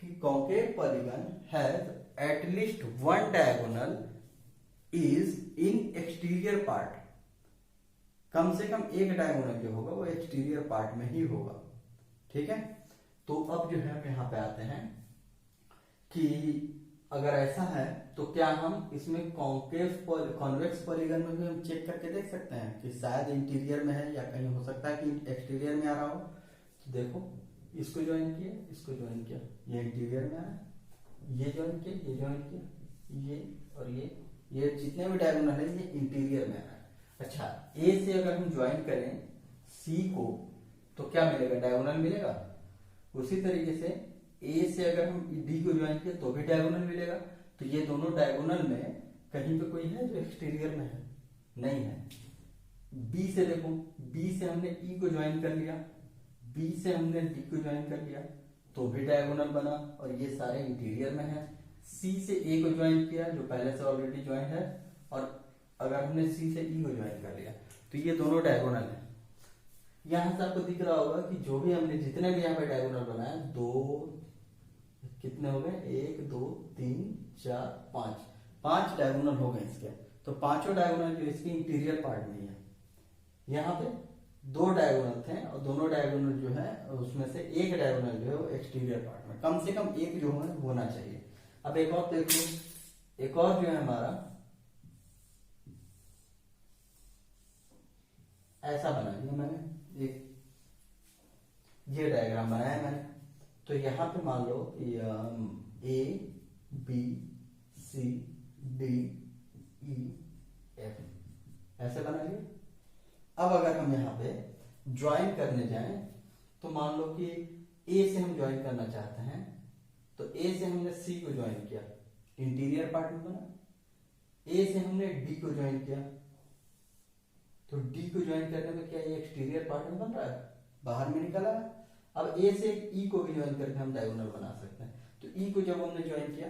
कि concave polygon has at least one diagonal is in exterior part, कम से कम एक डायगोनल जो होगा वो एक्सटीरियर पार्ट में ही होगा, ठीक है। तो अब जो है हम यहाँ पे आते हैं कि अगर ऐसा है तो क्या हम इसमें कॉन्वेक्स पॉलीगन में भी हम चेक करके देख सकते हैं कि शायद इंटीरियर में है या कहीं हो सकता है कि एक्सटीरियर में आ रहा हो। तो देखो इसको ज्वाइन किया, इसको ज्वाइन किया, ये इंटीरियर में आ रहा है, ये ज्वाइन किया, ये ज्वाइन किया, ये और ये जितने भी डायगोनल है ये इंटीरियर में आ रहा है। अच्छा, ए से अगर हम ज्वाइन करें सी को तो क्या मिलेगा, डायगोनल मिलेगा। उसी तरीके से ए से अगर हम डी को ज्वाइन किया तो भी डायगोनल मिलेगा। तो ये दोनों डायगोनल में कहीं पे कोई है जो एक्सटीरियर में है, नहीं है। बी से देखो, बी से हमने ई को ज्वाइन कर लिया, बी से हमने डी को ज्वाइन कर लिया तो भी डायगोनल बना और ये सारे इंटीरियर में है। सी से ए को ज्वाइन किया जो पहले से ऑलरेडी ज्वाइन है, और अगर हमने सी से ई को ज्वाइन कर लिया तो ये दोनों डायगोनल है। यहां से आपको दिख रहा होगा कि जो भी हमने जितने भी यहाँ पे डायगोनल बनाए, दो कितने हो गए, 1 2 3 4 5 डायगोनल हो गए इसके। तो पांचों डायगोनल जो इसके इंटीरियर पार्ट में है। यहाँ पे दो डायगोनल थे और दोनों डायगोनल जो है उसमें से एक डायगोनल जो है वो एक्सटीरियर पार्ट में, कम से कम एक जो है होना चाहिए। अब एक और देख लो, एक और जो है हमारा ऐसा बना दिया मैंने, एक ये डायग्राम बनाया मैंने। तो यहां पे मान लो A B C D E F ऐसे बना लिया। अब अगर हम यहाँ पे ज्वाइन करने जाएं तो मान लो कि ए से हम ज्वाइन करना चाहते हैं, तो ए से हमने सी को ज्वाइन किया, इंटीरियर पार्ट में बना। ए से हमने डी को ज्वाइन किया, तो डी को ज्वाइन करने में क्या ये एक्सटीरियर पार्ट में बन रहा है, बाहर में निकल रहा है। अब ए से ई को भी ज्वाइन करके हम डायगोनल बना सकते हैं। तो ई को जब हमने ज्वाइन किया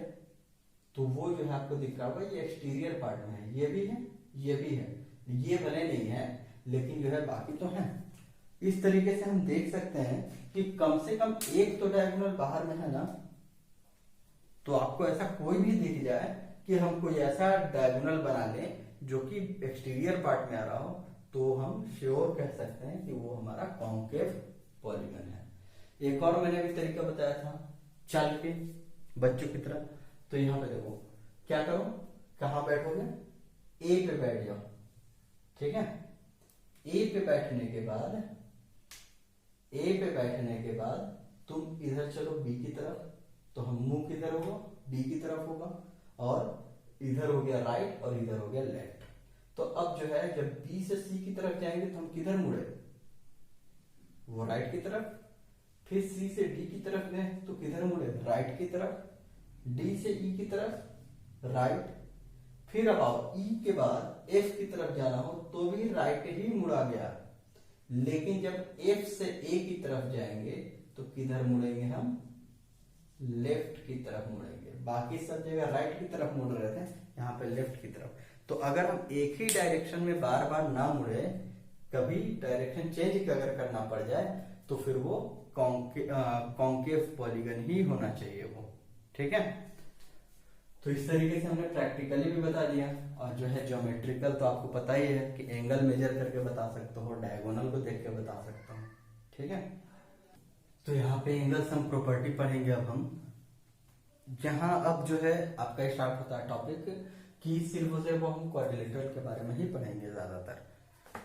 तो वो जो है आपको दिख रहा होगा ये एक्सटीरियर पार्ट में है, ये भी है, ये भी है, ये बने नहीं है लेकिन जो है बाकी तो है। इस तरीके से हम देख सकते हैं कि कम से कम एक तो डायगोनल बाहर में है ना। तो आपको ऐसा कोई भी दिख जाए कि हम कोई ऐसा डायगोनल बना लें जो कि एक्सटीरियर पार्ट में आ रहा हो, तो हम श्योर कह सकते हैं कि वो हमारा कॉन्केव पॉलीगन है। एक और मैंने भी तरीका बताया था चल के बच्चों की तरह। तो यहाँ पे देखो क्या करो, कहाँ बैठोगे, ए पे बैठ जाओ, ठीक है। ए पे बैठने के बाद तुम इधर चलो बी की तरफ, तो हम मुंह किधर होगा, बी की तरफ होगा, और इधर हो गया राइट और इधर हो गया लेफ्ट। तो अब जो है जब बी से सी की तरफ जाएंगे तो हम किधर मुड़े, वो राइट की तरफ। फिर सी से डी की तरफ गए तो किधर मुड़े, राइट की तरफ। डी से ई की तरफ राइट। फिर अब आओ ई के बाद एफ की तरफ जाना हो तो भी राइट ही मुड़ा गया। लेकिन जब एफ से ए की तरफ जाएंगे तो किधर मुड़ेंगे हम, लेफ्ट की तरफ मुड़ेंगे। बाकी सब जगह राइट की तरफ मुड़ रहे थे, यहाँ पे लेफ्ट की तरफ। तो अगर हम एक ही डायरेक्शन में बार बार ना मुड़े, कभी डायरेक्शन चेंज अगर करना पड़ जाए तो फिर वो कॉन्केव पॉलीगन ही होना चाहिए वो, ठीक है। तो इस तरीके से हमने प्रैक्टिकली भी बता दिया, और जो है ज्योमेट्रिकल तो आपको पता ही है कि एंगल मेजर करके बता सकते हो, डायगोनल को देख के बता सकते हो, ठीक है। तो यहाँ पे एंगल सम प्रॉपर्टी पढ़ेंगे अब हम। जहां अब जो है आपका स्टार्ट होता है टॉपिक कि सिर्फ से वो हम क्वाड्रिलेटरल के बारे में ही पढ़ेंगे ज्यादातर,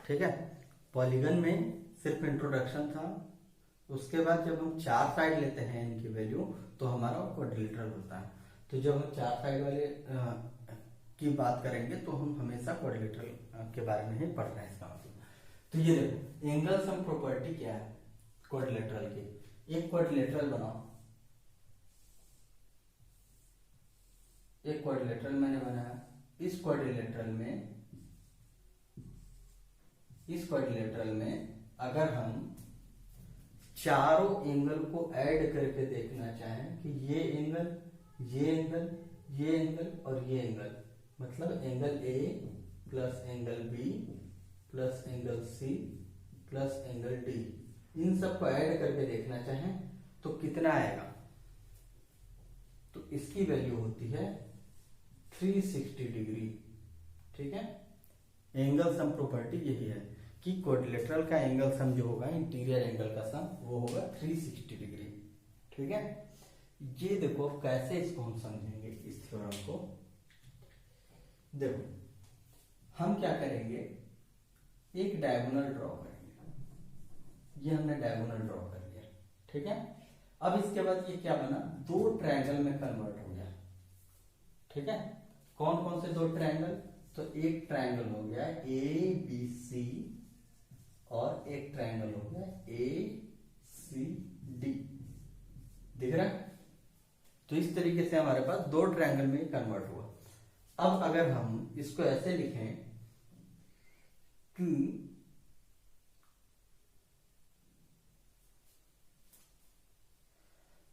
ठीक है। पॉलीगन में सिर्फ इंट्रोडक्शन था, उसके बाद जब हम चार साइड लेते हैं इनकी वैल्यू तो हमारा क्वाड्रिलेटरल होता है। तो जब हम चार साइड वाले की बात करेंगे तो हम हमेशा क्वाड्रिलेटरल के बारे में ही पढ़ रहे हैं इसका मतलब। तो ये देखो एंगल सम प्रॉपर्टी क्या है क्वाड्रिलेटरल की। एक क्वाड्रिलेटरल बनाओ, एक क्वाड्रिलेटरल मैंने बनाया। इस क्वाड्रिलेटरल में अगर हम चारों एंगल को ऐड करके देखना चाहें कि ये एंगल, ये एंगल, ये एंगल और ये एंगल, मतलब angle A plus angle B plus angle C plus angle D, इन सबको ऐड करके देखना चाहें तो कितना आएगा। तो इसकी वैल्यू होती है 360 डिग्री, ठीक है। एंगल सम प्रॉपर्टी यही है कि क्वाड्रिलेटरल का एंगल सम जो होगा, इंटीरियर एंगल का सम, वो होगा 360 डिग्री, ठीक है। ये देखो कैसे इसको हम समझेंगे इस थ्योरम को। देखो हम क्या करेंगे, एक डायगोनल ड्रॉ करेंगे। ये हमने डायगोनल ड्रॉ कर लिया, ठीक है। अब इसके बाद ये क्या बना, दो ट्रायंगल में कन्वर्ट हो गया, ठीक है। कौन कौन से दो ट्रायंगल, तो एक ट्रायंगल हो गया ए बी सी और एक ट्रायंगल हो गया ए सी डी, दिख रहा है। तो इस तरीके से हमारे पास दो ट्रायंगल में कन्वर्ट हुआ। अब अगर हम इसको ऐसे लिखें कि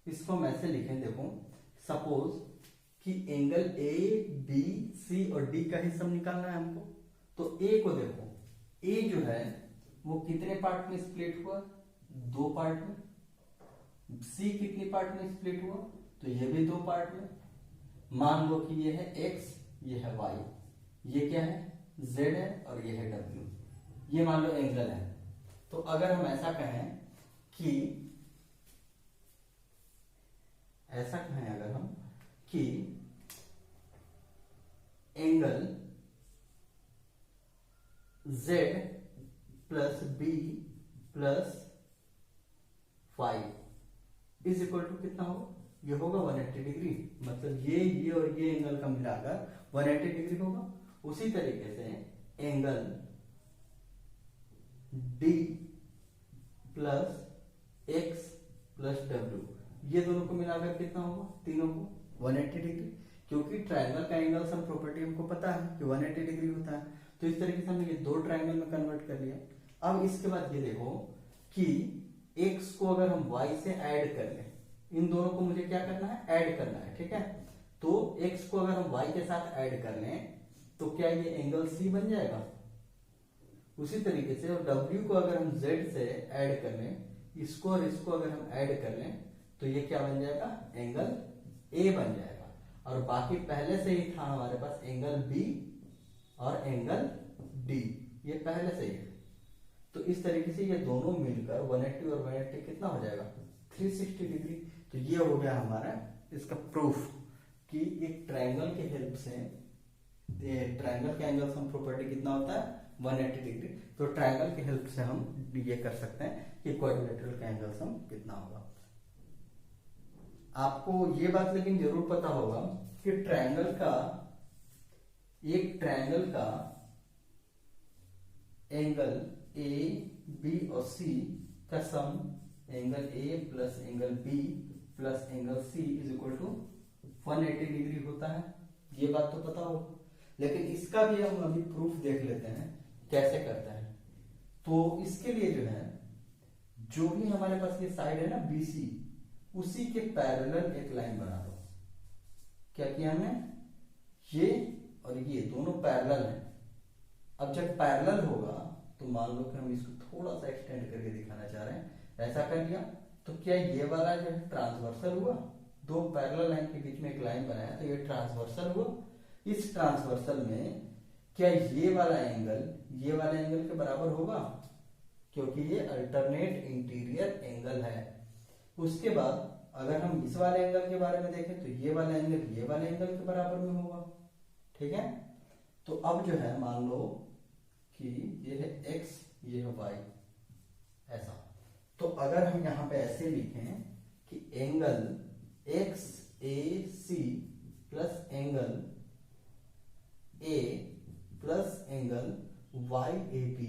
इसको हम ऐसे लिखें, देखो सपोज कि एंगल ए बी सी और डी का ही सम निकालना है हमको। तो ए को देखो, ए जो है वो कितने पार्ट में स्प्लिट हुआ, दो पार्ट में। सी कितनी पार्ट में स्प्लिट हुआ, तो ये भी दो पार्ट में। मान लो कि ये है x, ये है y, ये क्या है z है और ये है w, ये मान लो एंगल है। तो अगर हम ऐसा कहें कि अगर हम कि angle z plus B plus Y is equal to कितना होगा, ये होगा 180 डिग्री। मतलब ये और ये एंगल का मिलाकर 180 डिग्री होगा। उसी तरीके से angle D plus x plus W, ये दोनों को मिलाकर कितना होगा, तीनों को 180 डिग्री। क्योंकि ट्रायंगल का एंगल सम प्रॉपर्टी हमको पता है कि 180 डिग्री होता है। तो इस तरीके से हमने ये दो ट्रायंगल में कन्वर्ट कर लिया। अब इसके बाद ये देखो कि x को अगर हम y से ऐड कर लें, इन दोनों को मुझे क्या करना है, ऐड करना है, ठीक है। तो x को अगर हम y के साथ ऐड कर लें तो क्या ये एंगल C बन जाएगा। उसी तरीके से और w को अगर हम z से ऐड कर लें, इसको और इसको अगर हम ऐड कर लें तो ये क्या बन जाएगा, एंगल A बन जाएगा। और बाकी पहले से ही था हमारे पास एंगल B और एंगल D, ये पहले से ही है। तो इस तरीके से ये दोनों मिलकर 180 और 180 कितना हो जाएगा, 360 डिग्री। तो ये हो गया हमारा इसका प्रूफ कि एक ट्रायंगल के हेल्प से ट्रायंगल का एंगल सम प्रॉपर्टी कितना होता है, 180 डिग्री। तो ट्रायंगल के हेल्प से हम ये कर सकते हैं कि क्वाड्रिलेटरल का एंगल सम कितना होगा। आपको ये बात लेकिन जरूर पता होगा कि एक ट्रायंगल का एंगल ए बी और सी का sum angle A plus angle B plus angle C is equal to 180 degree होता है। ये बात तो पता होगा, लेकिन इसका भी हम अभी प्रूफ देख लेते हैं कैसे करते हैं। तो इसके लिए जो है, जो भी हमारे पास ये साइड है ना BC, उसी के पैरेलल एक लाइन बना दो। क्या किया हमने, ये और ये दोनों पैरेलल हैं। अब जब पैरेलल होगा तो मान लो कि हम इसको थोड़ा सा एक्सटेंड करके दिखाना चाह रहे हैं, ऐसा कर लिया तो क्या ये वाला जो है ट्रांसवर्सल हुआ, दो पैरेलल लाइन के बीच में एक लाइन बनाया तो ये ट्रांसवर्सल हुआ। इस ट्रांसवर्सल में क्या ये वाला एंगल के बराबर होगा, क्योंकि ये अल्टरनेट इंटीरियर एंगल है। उसके बाद अगर हम इस वाले एंगल के बारे में देखें तो ये वाला एंगल ये वाले एंगल के बराबर में होगा। ठीक है, तो अब जो है मान लो कि ये है x, ये है y, ऐसा। तो अगर हम यहाँ पे ऐसे लिखें कि angle XAC plus angle A plus angle YAB,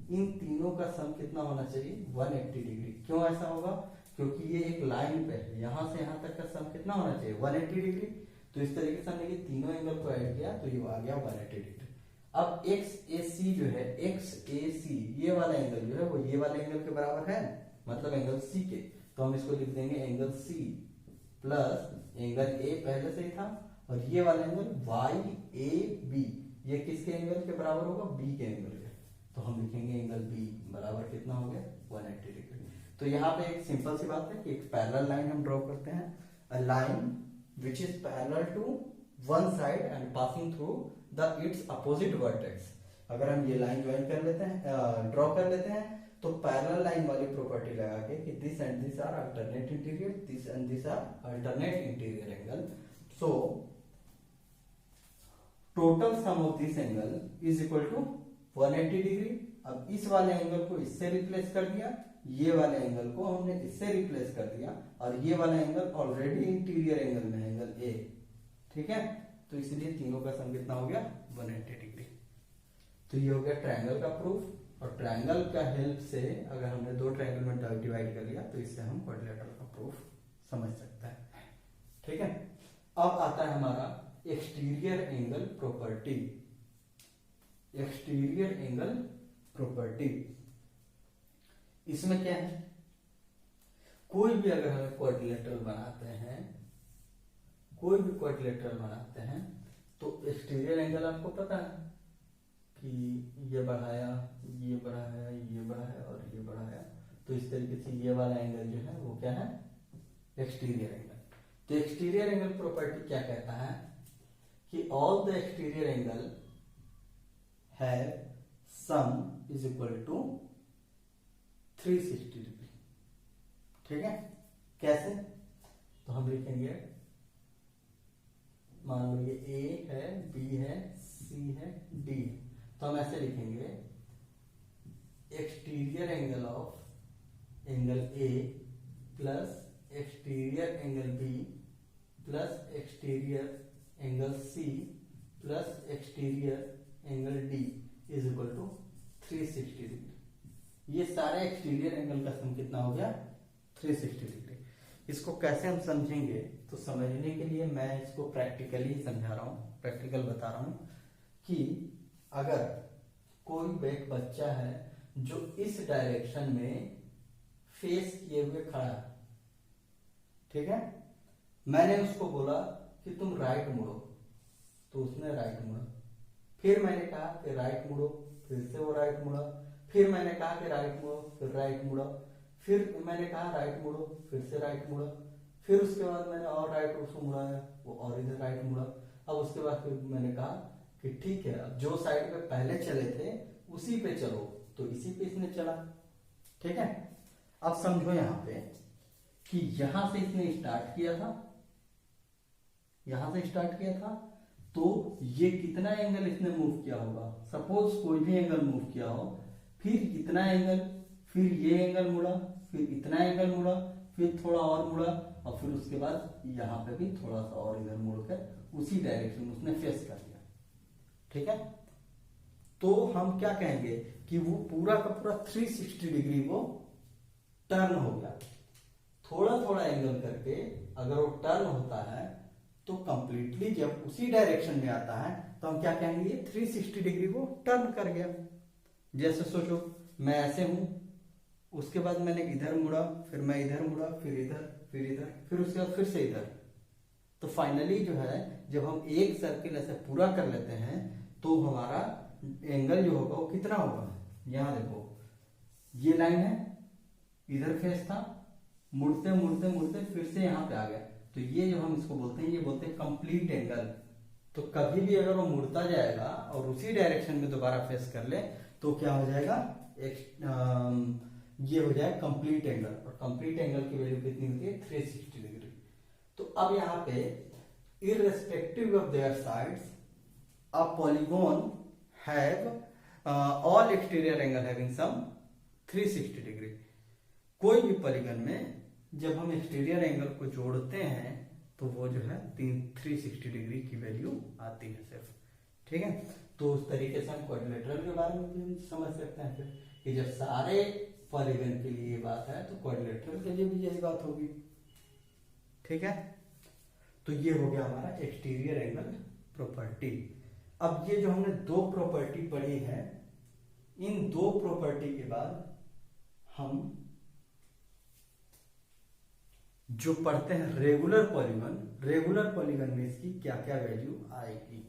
इन तीनों का सम कितना होना चाहिए? 180 डिग्री। क्यों ऐसा होगा? क्योंकि ये एक लाइन पे है, यहां से यहां तक का सम कितना होना चाहिए? 180 डिग्री। तो इस तरीके से हमने तीनों एंगल को ऐड किया तो ये आ गया 180 डिग्री। अब XAC जो है, XAC ये वाला एंगल जो है वो ये वाले एंगल के बराबर है, मतलब एंगल C के। तो हम इसको लिख देंगे angle C plus angle A पहले से ही था, और ये वाला एंगल YAB ये किसके एंगल के बराबर होगा? B के एंगल के। तो हम लिखेंगे एंगल B बराबर कितना हो गया? 180 डिग्री। तो यहाँ पे एक सिंपल सी बात है कि एक पैरेलल लाइन हम ड्रॉ करते हैं, a line which is parallel to one side and passing through the its opposite vertex। अगर हम ये लाइन ज्वाइन कर लेते हैं, ड्रॉ कर लेते हैं, तो पैरेलल लाइन वाली प्रॉपर्टी लगा के कि this and this are alternate interior, this and this are alternate interior angle, so total sum of this angle is equal to 180 degree. अब इस वाले एंगल को इससे रिप्लेस कर दिया, ये वाले एंगल को हमने इससे रिप्लेस कर दिया, और ये वाला एंगल ऑलरेडी इंटीरियर एंगल में है, एंगल ए। ठीक है, तो इसलिए तीनों का सम कितना हो गया? 180 डिग्री। तो ये हो गया ट्रायंगल का प्रूफ, और ट्रायंगल का हेल्प से अगर हमने दो ट्रायंगल में डिवाइड कर लिया तो इससे हम क्वाड्रिलेटरल का प्रूफ समझ सकते हैं। ठीक है, अब आता है हमारा exterior angle property. Exterior angle property, इसमें क्या है? कोई भी अगर हमें क्वाड्रिलेटरल बनाते हैं, कोई भी क्वाड्रिलेटरल बनाते हैं, तो एक्सटीरियर एंगल आपको पता है कि ये बढ़ाया, ये बढ़ाया, ये बढ़ाया और ये बढ़ाया, तो इस तरीके से ये वाला एंगल जो है वो क्या है? Exterior angle. तो एक्सटीरियर एंगल प्रॉपर्टी क्या कहता है कि all the exterior angle have sum is equal to 360 degree. ठीक है, कैसे? तो हम लिखेंगे, मान लो ये A है, B है, C है, D है, तो हम ऐसे लिखेंगे exterior angle of angle A plus exterior angle B plus exterior angle C plus exterior angle D is equal to 360 degree. ये सारे एक्सटीरियर एंगल का सम कितना हो गया? 360 डिग्री। इसको कैसे हम समझेंगे? तो समझने के लिए मैं इसको प्रैक्टिकली समझा रहा हूँ, प्रैक्टिकल बता रहा हूँ कि अगर कोई एक बच्चा है जो इस डायरेक्शन में फेस किए हुए खड़ा है, ठीक है, मैंने उसको बोला कि तुम राइट मुड़ो, तो उसने राइट मुड़ा। फिर मैंने कहा कि राइट मुड़ो, फिर से वो राइट मुड़ा। फिर मैंने कहा कि राइट मुड़ो, फिर राइट मुड़ा। फिर मैंने कहा राइट मुड़ो, फिर से राइट मुड़ा। फिर उसके बाद मैंने और राइट उसको मुड़ाया, वो और इधर राइट मुड़ा। अब उसके बाद फिर मैंने कहा कि ठीक है, अब जो साइड पे पहले चले थे उसी पे चलो, तो इसी पे इसने चला। ठीक है, अब समझो यहां पे कि यहां से इसने स्टार्ट किया था, यहां से स्टार्ट किया था, तो ये कितना एंगल इसने मूव किया होगा? सपोज कोई भी एंगल मूव किया हो, फिर इतना एंगल, फिर ये एंगल मुड़ा, फिर इतना एंगल मुड़ा, फिर थोड़ा और मुड़ा, और फिर उसके बाद यहाँ पे भी थोड़ा सा और इधर मुड़कर उसी डायरेक्शन में उसने फेस कर लिया। ठीक है, तो हम क्या कहेंगे कि वो पूरा का पूरा 360 डिग्री वो टर्न हो गया। थोड़ा थोड़ा एंगल करके अगर वो टर्न होता है तो कंप्लीटली जब उसी डायरेक्शन में आता है तो हम क्या कहेंगे? 360 डिग्री वो टर्न कर गया। जैसे सोचो मैं ऐसे हूं, उसके बाद मैंने इधर मुड़ा, फिर मैं इधर मुड़ा, फिर इधर, फिर इधर, फिर उसके बाद फिर से इधर, तो फाइनली जो है जब हम एक सर्किल ऐसे पूरा कर लेते हैं तो हमारा एंगल जो होगा वो कितना होगा? यहां देखो ये लाइन है, इधर फेस था, मुड़ते मुड़ते मुड़ते फिर से यहां पे आ गया, तो ये जो हम इसको बोलते हैं, ये बोलते हैं कंप्लीट एंगल। तो कभी भी अगर वो मुड़ता जाएगा और उसी डायरेक्शन में दोबारा फेस कर ले तो क्या हो जाएगा? ये हो जाए कंप्लीट एंगल, और कंप्लीट एंगल की वैल्यू कितनी होती है 360 डिग्री। तो अब यहाँ पे irrespective of their sides a polygon have all exterior angle having sum 360 degree. कोई भी पॉलीगन में जब हम एक्सटीरियर एंगल को जोड़ते हैं तो वो जो है 360 डिग्री की वैल्यू आती है सिर्फ, ठीक है। तो उस तरीके से हम क्वाड्रिलेटरल के बारे में भी समझ सकते हैं फिर कि जब सारे पॉलीगन के लिए ये बात है तो क्वाड्रिलेटरल के लिए भी यही बात होगी, ठीक है। तो ये हो गया हमारा एक्सटीरियर एंगल प्रॉपर्टी। अब ये जो हमने दो प्रॉपर्टी पढ़ी है, इन दो प्रॉपर्टी के बाद हम जो पढ़ते हैं रेगुलर पॉलीगन, रेगुलर पॉलीगन में इसकी क्या क्या वैल्यू आएगी।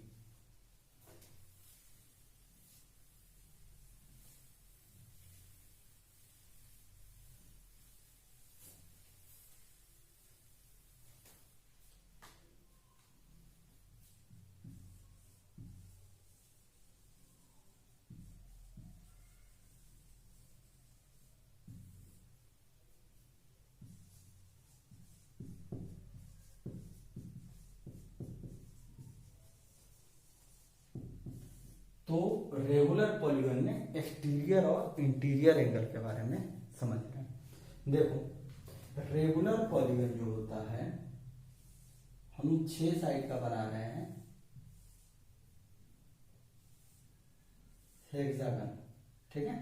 तो रेगुलर पॉलीगन में एक्सटीरियर और इंटीरियर एंगल के बारे में समझ रहे हैं। देखो रेगुलर पॉलीगन जो होता है, हम 6 साइड का बना रहे हैं हेक्सागन, ठीक है।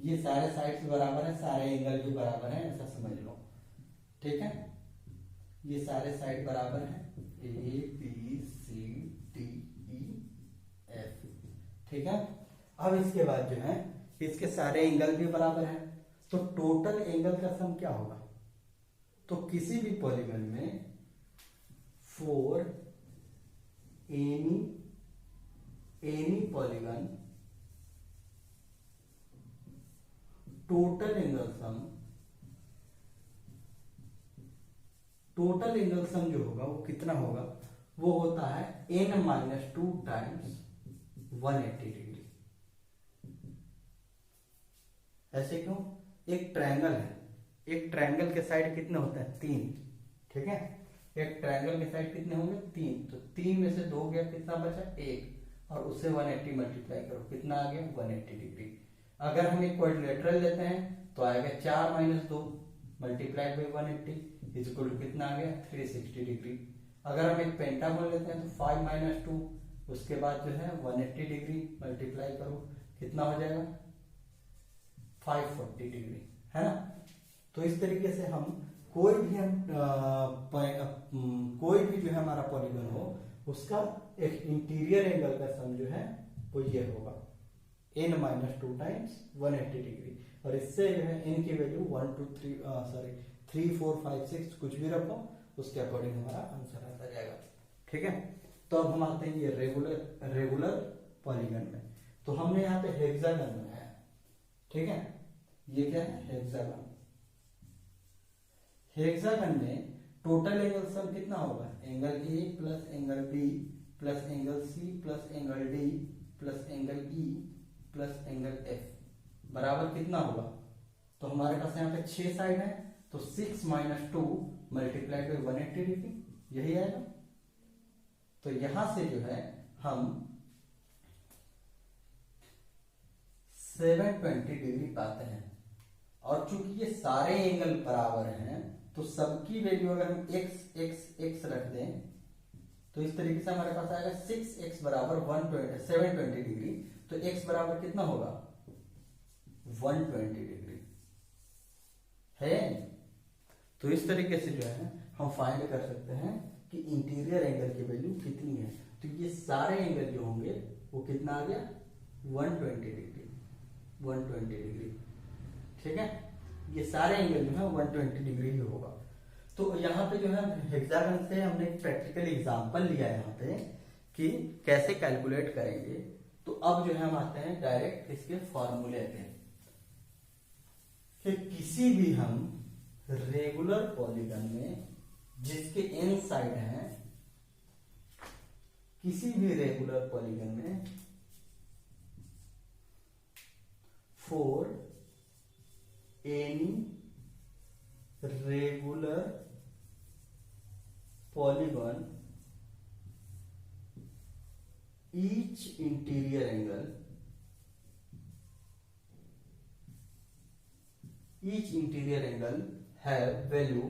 ये सारे साइड्स बराबर है, सारे एंगल भी बराबर है, ऐसा समझ लो, ठीक है। ये सारे साइड बराबर है, A B C D E F, ठीक है। अब इसके बाद जो है इसके सारे एंगल भी बराबर है, तो टोटल एंगल का सम क्या होगा। तो किसी भी पॉलीगन में for any polygon total angle सम जो होगा वो कितना होगा, वो होता है n-2 टाइम्स 180 डिग्री। ऐसे क्यों, एक ट्रायंगल है, एक ट्रायंगल के साइड कितने होते हैं 3, ठीक है। एक ट्रायंगल के साइड कितने होंगे 3, तो 3 में से 2 गया, कितना बचा 1, और उससे 180 मल्टीप्लाई करो, कितना आ गया 180 डिग्री। अगर हम एक क्वाड्रिलेटरल लेते हैं तो आएगा 4 - 2 multiplied by 180 is equal to कितना आ गया 360 डिग्री। अगर हम एक पेंटागन लेते हैं तो 5 - 2 उसके बाद जो है 180 डिग्री मल्टीप्लाई करो, कितना हो जाएगा 540 डिग्री, है ना। तो इस तरीके से हम कोई भी जो है हमारा पॉलीगन हो उसका एक इंटीरियर एंगल का सम जो है वो ये होगा n-2 टाइम्स 180 डिग्री, और इससे जो है n की वैल्यू 1 2 3 4 5 6 कुछ भी रखो, उसके अकॉर्डिंग हमारा आंसर आता जाएगा, ठीक है। तो अब हम आते हैं ये रेगुलर पॉलीगन में। तो हमने यहाँ पे हेक्सागन बनाया, ठीक है। ये क्या है हेक्सागन। हेक्सागन में टोटल एंगल सम कितना होगा, angle A plus angle B plus angle C plus angle D plus angle E plus angle F बराबर कितना होगा। तो हमारे पास यहाँ पे 6 साइड है, तो 6 - 2 मल्टीप्लाइड बाई 180 डिग्री, यही आएगा। तो यहां से जो है हम 720 डिग्री पाते हैं, और चूंकि ये सारे एंगल बराबर हैं तो सबकी वैल्यू अगर हम x रख दें तो इस तरीके से हमारे पास आएगा 6x बराबर 720 डिग्री, तो x बराबर कितना होगा 120 डिग्री है। तो इस तरीके से जो है हम फाइंड कर सकते हैं कि इंटीरियर एंगल की वैल्यू कितनी है। तो ये सारे एंगल जो होंगे वो कितना आ गया 120 डिग्री, ठीक है। ये सारे एंगल जो है 120 डिग्री ही होगा। तो यहाँ पे जो है हेक्सागन से हमने एक प्रैक्टिकल एग्जांपल लिया है यहाँ पे कि कैसे कैलकुलेट करेंगे। तो अब जो है हम आते हैं डायरेक्ट इसके फॉर्मूले पे कि किसी भी हम रेगुलर पॉलीगन में जिसके n साइड हैं, किसी भी रेगुलर पॉलीगन में for any regular polygon each interior angle have value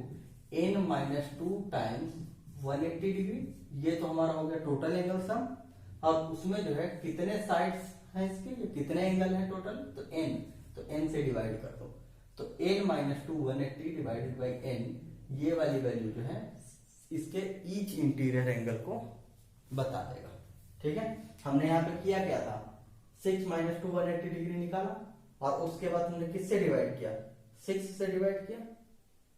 n minus 2 times 180 degree. ये तो हमारा हो गया टोटल एंगल सम। अब उसमें जो है कितने साइड्स हैं इसके, कितने एंगल हैं टोटल, तो n से डिवाइड कर दो। तो n minus 2 180 divided by n, ये वाली वैल्यू जो है इसके ईच इंटीरियर एंगल को बता देगा। ठीक है, हमने यहाँ पे किया क्या था, 6 माइनस 2 180 डिग्री निकाला और उसके बाद हमने किससे डिवाइड किया, 6 से डिवाइड किया।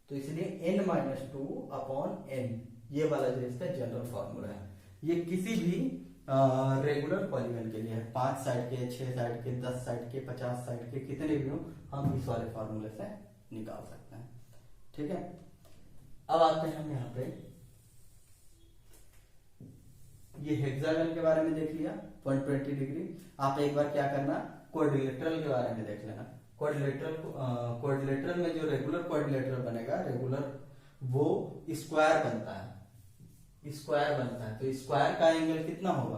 तो इसलिए n माइनस 2 अपॉन n, ये वाला जो इसका जनरल फॉर्मूला है। ये किसी भी रेगुलर पॉलीगन के लिए है, 5 साइड के, 6 साइड के, 10 साइड के, 50 साइड के, कितने भी हो हम इस वाले फॉर्मूले से निकाल सकते हैं। ठीक है, अब आते हैं हम यहाँ पे, ये हेक्सागन के बारे में देख लिया 120 डिग्री। आप एक बार क्या करना, क्वाड्रिलेटरल के बारे में देख लेना। क्वाड्रिलेटरल में जो रेगुलर क्वाड्रिलेटरल बनेगा, रेगुलर वो स्क्वायर बनता है, तो स्क्वायर का एंगल कितना होगा,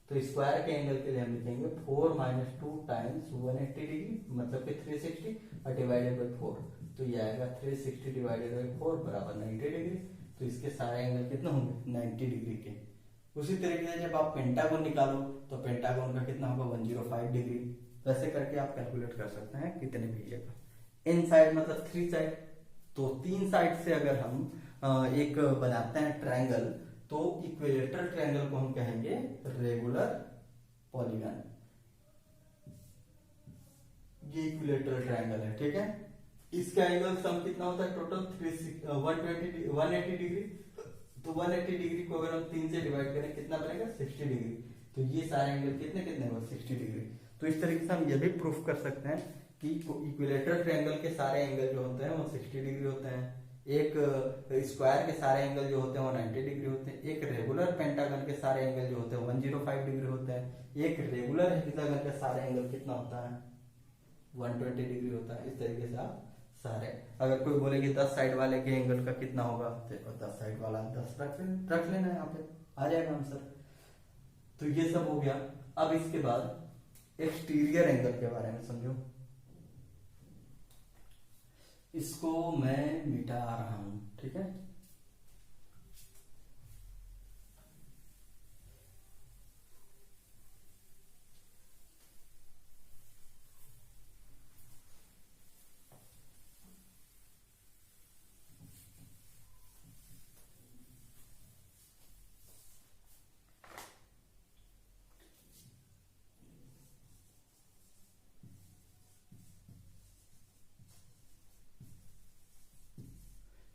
तो स्क्वायर के एंगल के लिए हम लिखेंगे 4 माइनस 2 टाइम्स 180 डिग्री, मतलब कि 360 और डिवाइडेड बाई 4। तो ये आएगा 360 डिवाइडेड बाई 4 बराबर 90 डिग्री। तो इसके सारे एंगल कितना होंगे, 90 डिग्री के। उसी तरीके से जब आप पेंटागन निकालो तो पेंटागन का कितना होगा, 105 डिग्री। वैसे करके आप कैलकुलेट कर सकते हैं कितने मिलेगा। इन साइड मतलब 3 साइड, तो 3 साइड से अगर हम एक बनाते हैं ट्रायंगल, तो इक्विलेटरल ट्रायंगल को हम कहेंगे रेगुलर पॉलीगन। ये इक्विलेटरल ट्रायंगल है। ठीक है, इसका एंगल सम कितना होता है टोटल 180 डिग्री। तो 180 डिग्री को अगर हम 3 से डिवाइड करें कितना बनेगा, 60 डिग्री। तो ये सारे एंगल कितने कितने होगा, 60 डिग्री। तो इस तरीके से हम ये भी प्रूफ कर सकते हैं कि इक्विलेटरल ट्रायंगल के सारे एंगल जो होते हैं वो 60 डिग्री होते हैं। एक स्क्वायर के सारे एंगल जो होते हैं वो 90 डिग्री होते हैं। एक रेगुलर पेंटागन के सारे एंगल जो होते हैं 105 डिग्री होते हैं। एक रेगुलर हेक्सागन के सारे एंगल कितना होता है, 120 डिग्री होता है। इस तरीके से आप सारे, अगर कोई बोले कि 10 साइड वाले के एंगल का कितना होगा, देखो 10 साइड वाला 10 रख लेना, यहाँ पे आ जाएगा आंसर। तो ये सब हो गया। अब इसके बाद एक्सटीरियर एंगल के बारे में समझो। इसको मैं मिटा रहा हूं, ठीक है।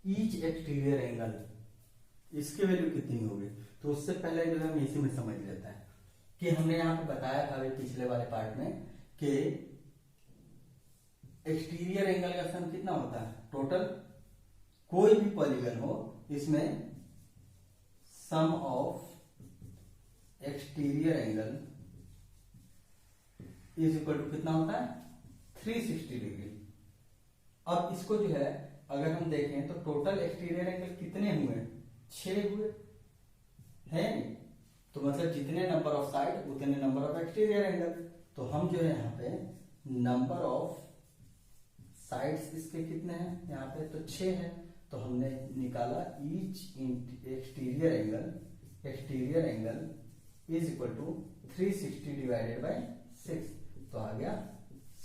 ईच एक्सटीरियर एंगल, इसकी वैल्यू कितनी होगी, तो उससे पहले जो है हम इसी में समझ लेते हैं कि हमने यहाँ पे बताया था अभी पिछले वाले पार्ट में कि एक्सटीरियर एंगल का सम कितना होता है टोटल। कोई भी पॉलीगन हो इसमें sum of exterior angle is equal to कितना होता है, 360 डिग्री। अब इसको जो है अगर हम देखें तो टोटल एक्सटीरियर एंगल कितने हुए, 6 हुए हैं। तो मतलब जितने नंबर ऑफ साइड उतने नंबर ऑफ एक्सटीरियर एंगल। तो हम जो है यहाँ पे नंबर ऑफ साइड्स इसके कितने हैं, यहाँ पे तो 6 है। तो हमने निकाला each exterior angle is equal to 360 divided by 6। तो आ गया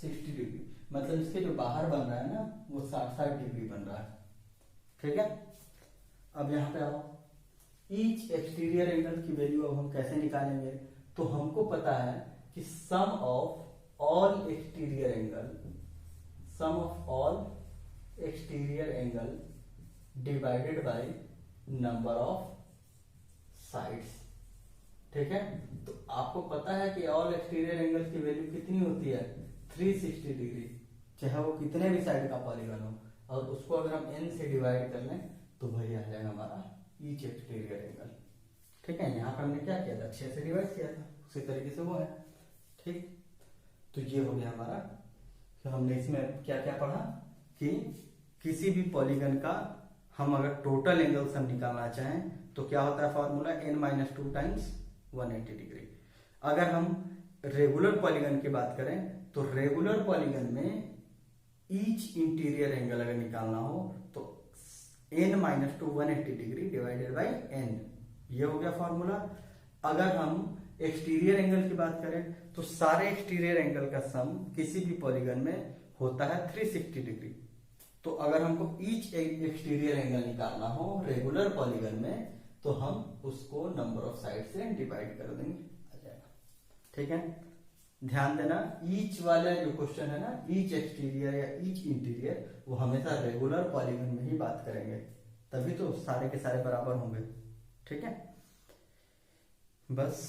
60 डिग्री। मतलब इसके जो बाहर बन रहा है ना वो 60 डिग्री बन रहा है। ठीक है, अब यहाँ पे आओ, ईच एक्सटीरियर एंगल की वैल्यू अब हम कैसे निकालेंगे। तो हमको पता है कि sum of all exterior angle divided by number of sides. ठीक है, तो आपको पता है कि ऑल एक्सटीरियर एंगल की वैल्यू कितनी होती है, 360 डिग्री, चाहे वो कितने भी साइड का पॉलीगन हो। और उसको अगर हम n से डिवाइड कर लें तो वही आ जाएगा हमारा ईच एक्सटीरियर एंगल। ठीक है, यहाँ पर हमने क्या किया था, 6 से डिवाइड किया था, उसी तरीके से वो है। ठीक, तो ये हो गया हमारा। तो हमने इसमें क्या क्या पढ़ा, कि किसी भी पॉलीगन का हम अगर टोटल एंगल सम निकालना चाहें तो क्या होता है फॉर्मूला, n-2 टाइम्स 180 डिग्री। अगर हम रेगुलर पॉलीगन की बात करें तो रेगुलर पॉलीगन में ईच इंटीरियर एंगल अगर निकालना हो तो n-2 180 degree divided by n, ये हो गया फॉर्मूला। अगर हम एक्सटीरियर एंगल की बात करें तो सारे एक्सटीरियर एंगल का सम किसी भी पॉलीगन में होता है 360 डिग्री। तो अगर हमको ईच एक्सटीरियर एंगल निकालना हो रेगुलर पॉलीगन में तो हम उसको नंबर ऑफ साइड से डिवाइड कर देंगे, आ जाएगा। ठीक है, ध्यान देना ईच वाला जो क्वेश्चन है ना, ईच एक्सटीरियर या ईच इंटीरियर, वो हमेशा रेगुलर पॉलीगन में ही बात करेंगे, तभी तो सारे के सारे बराबर होंगे। ठीक है, बस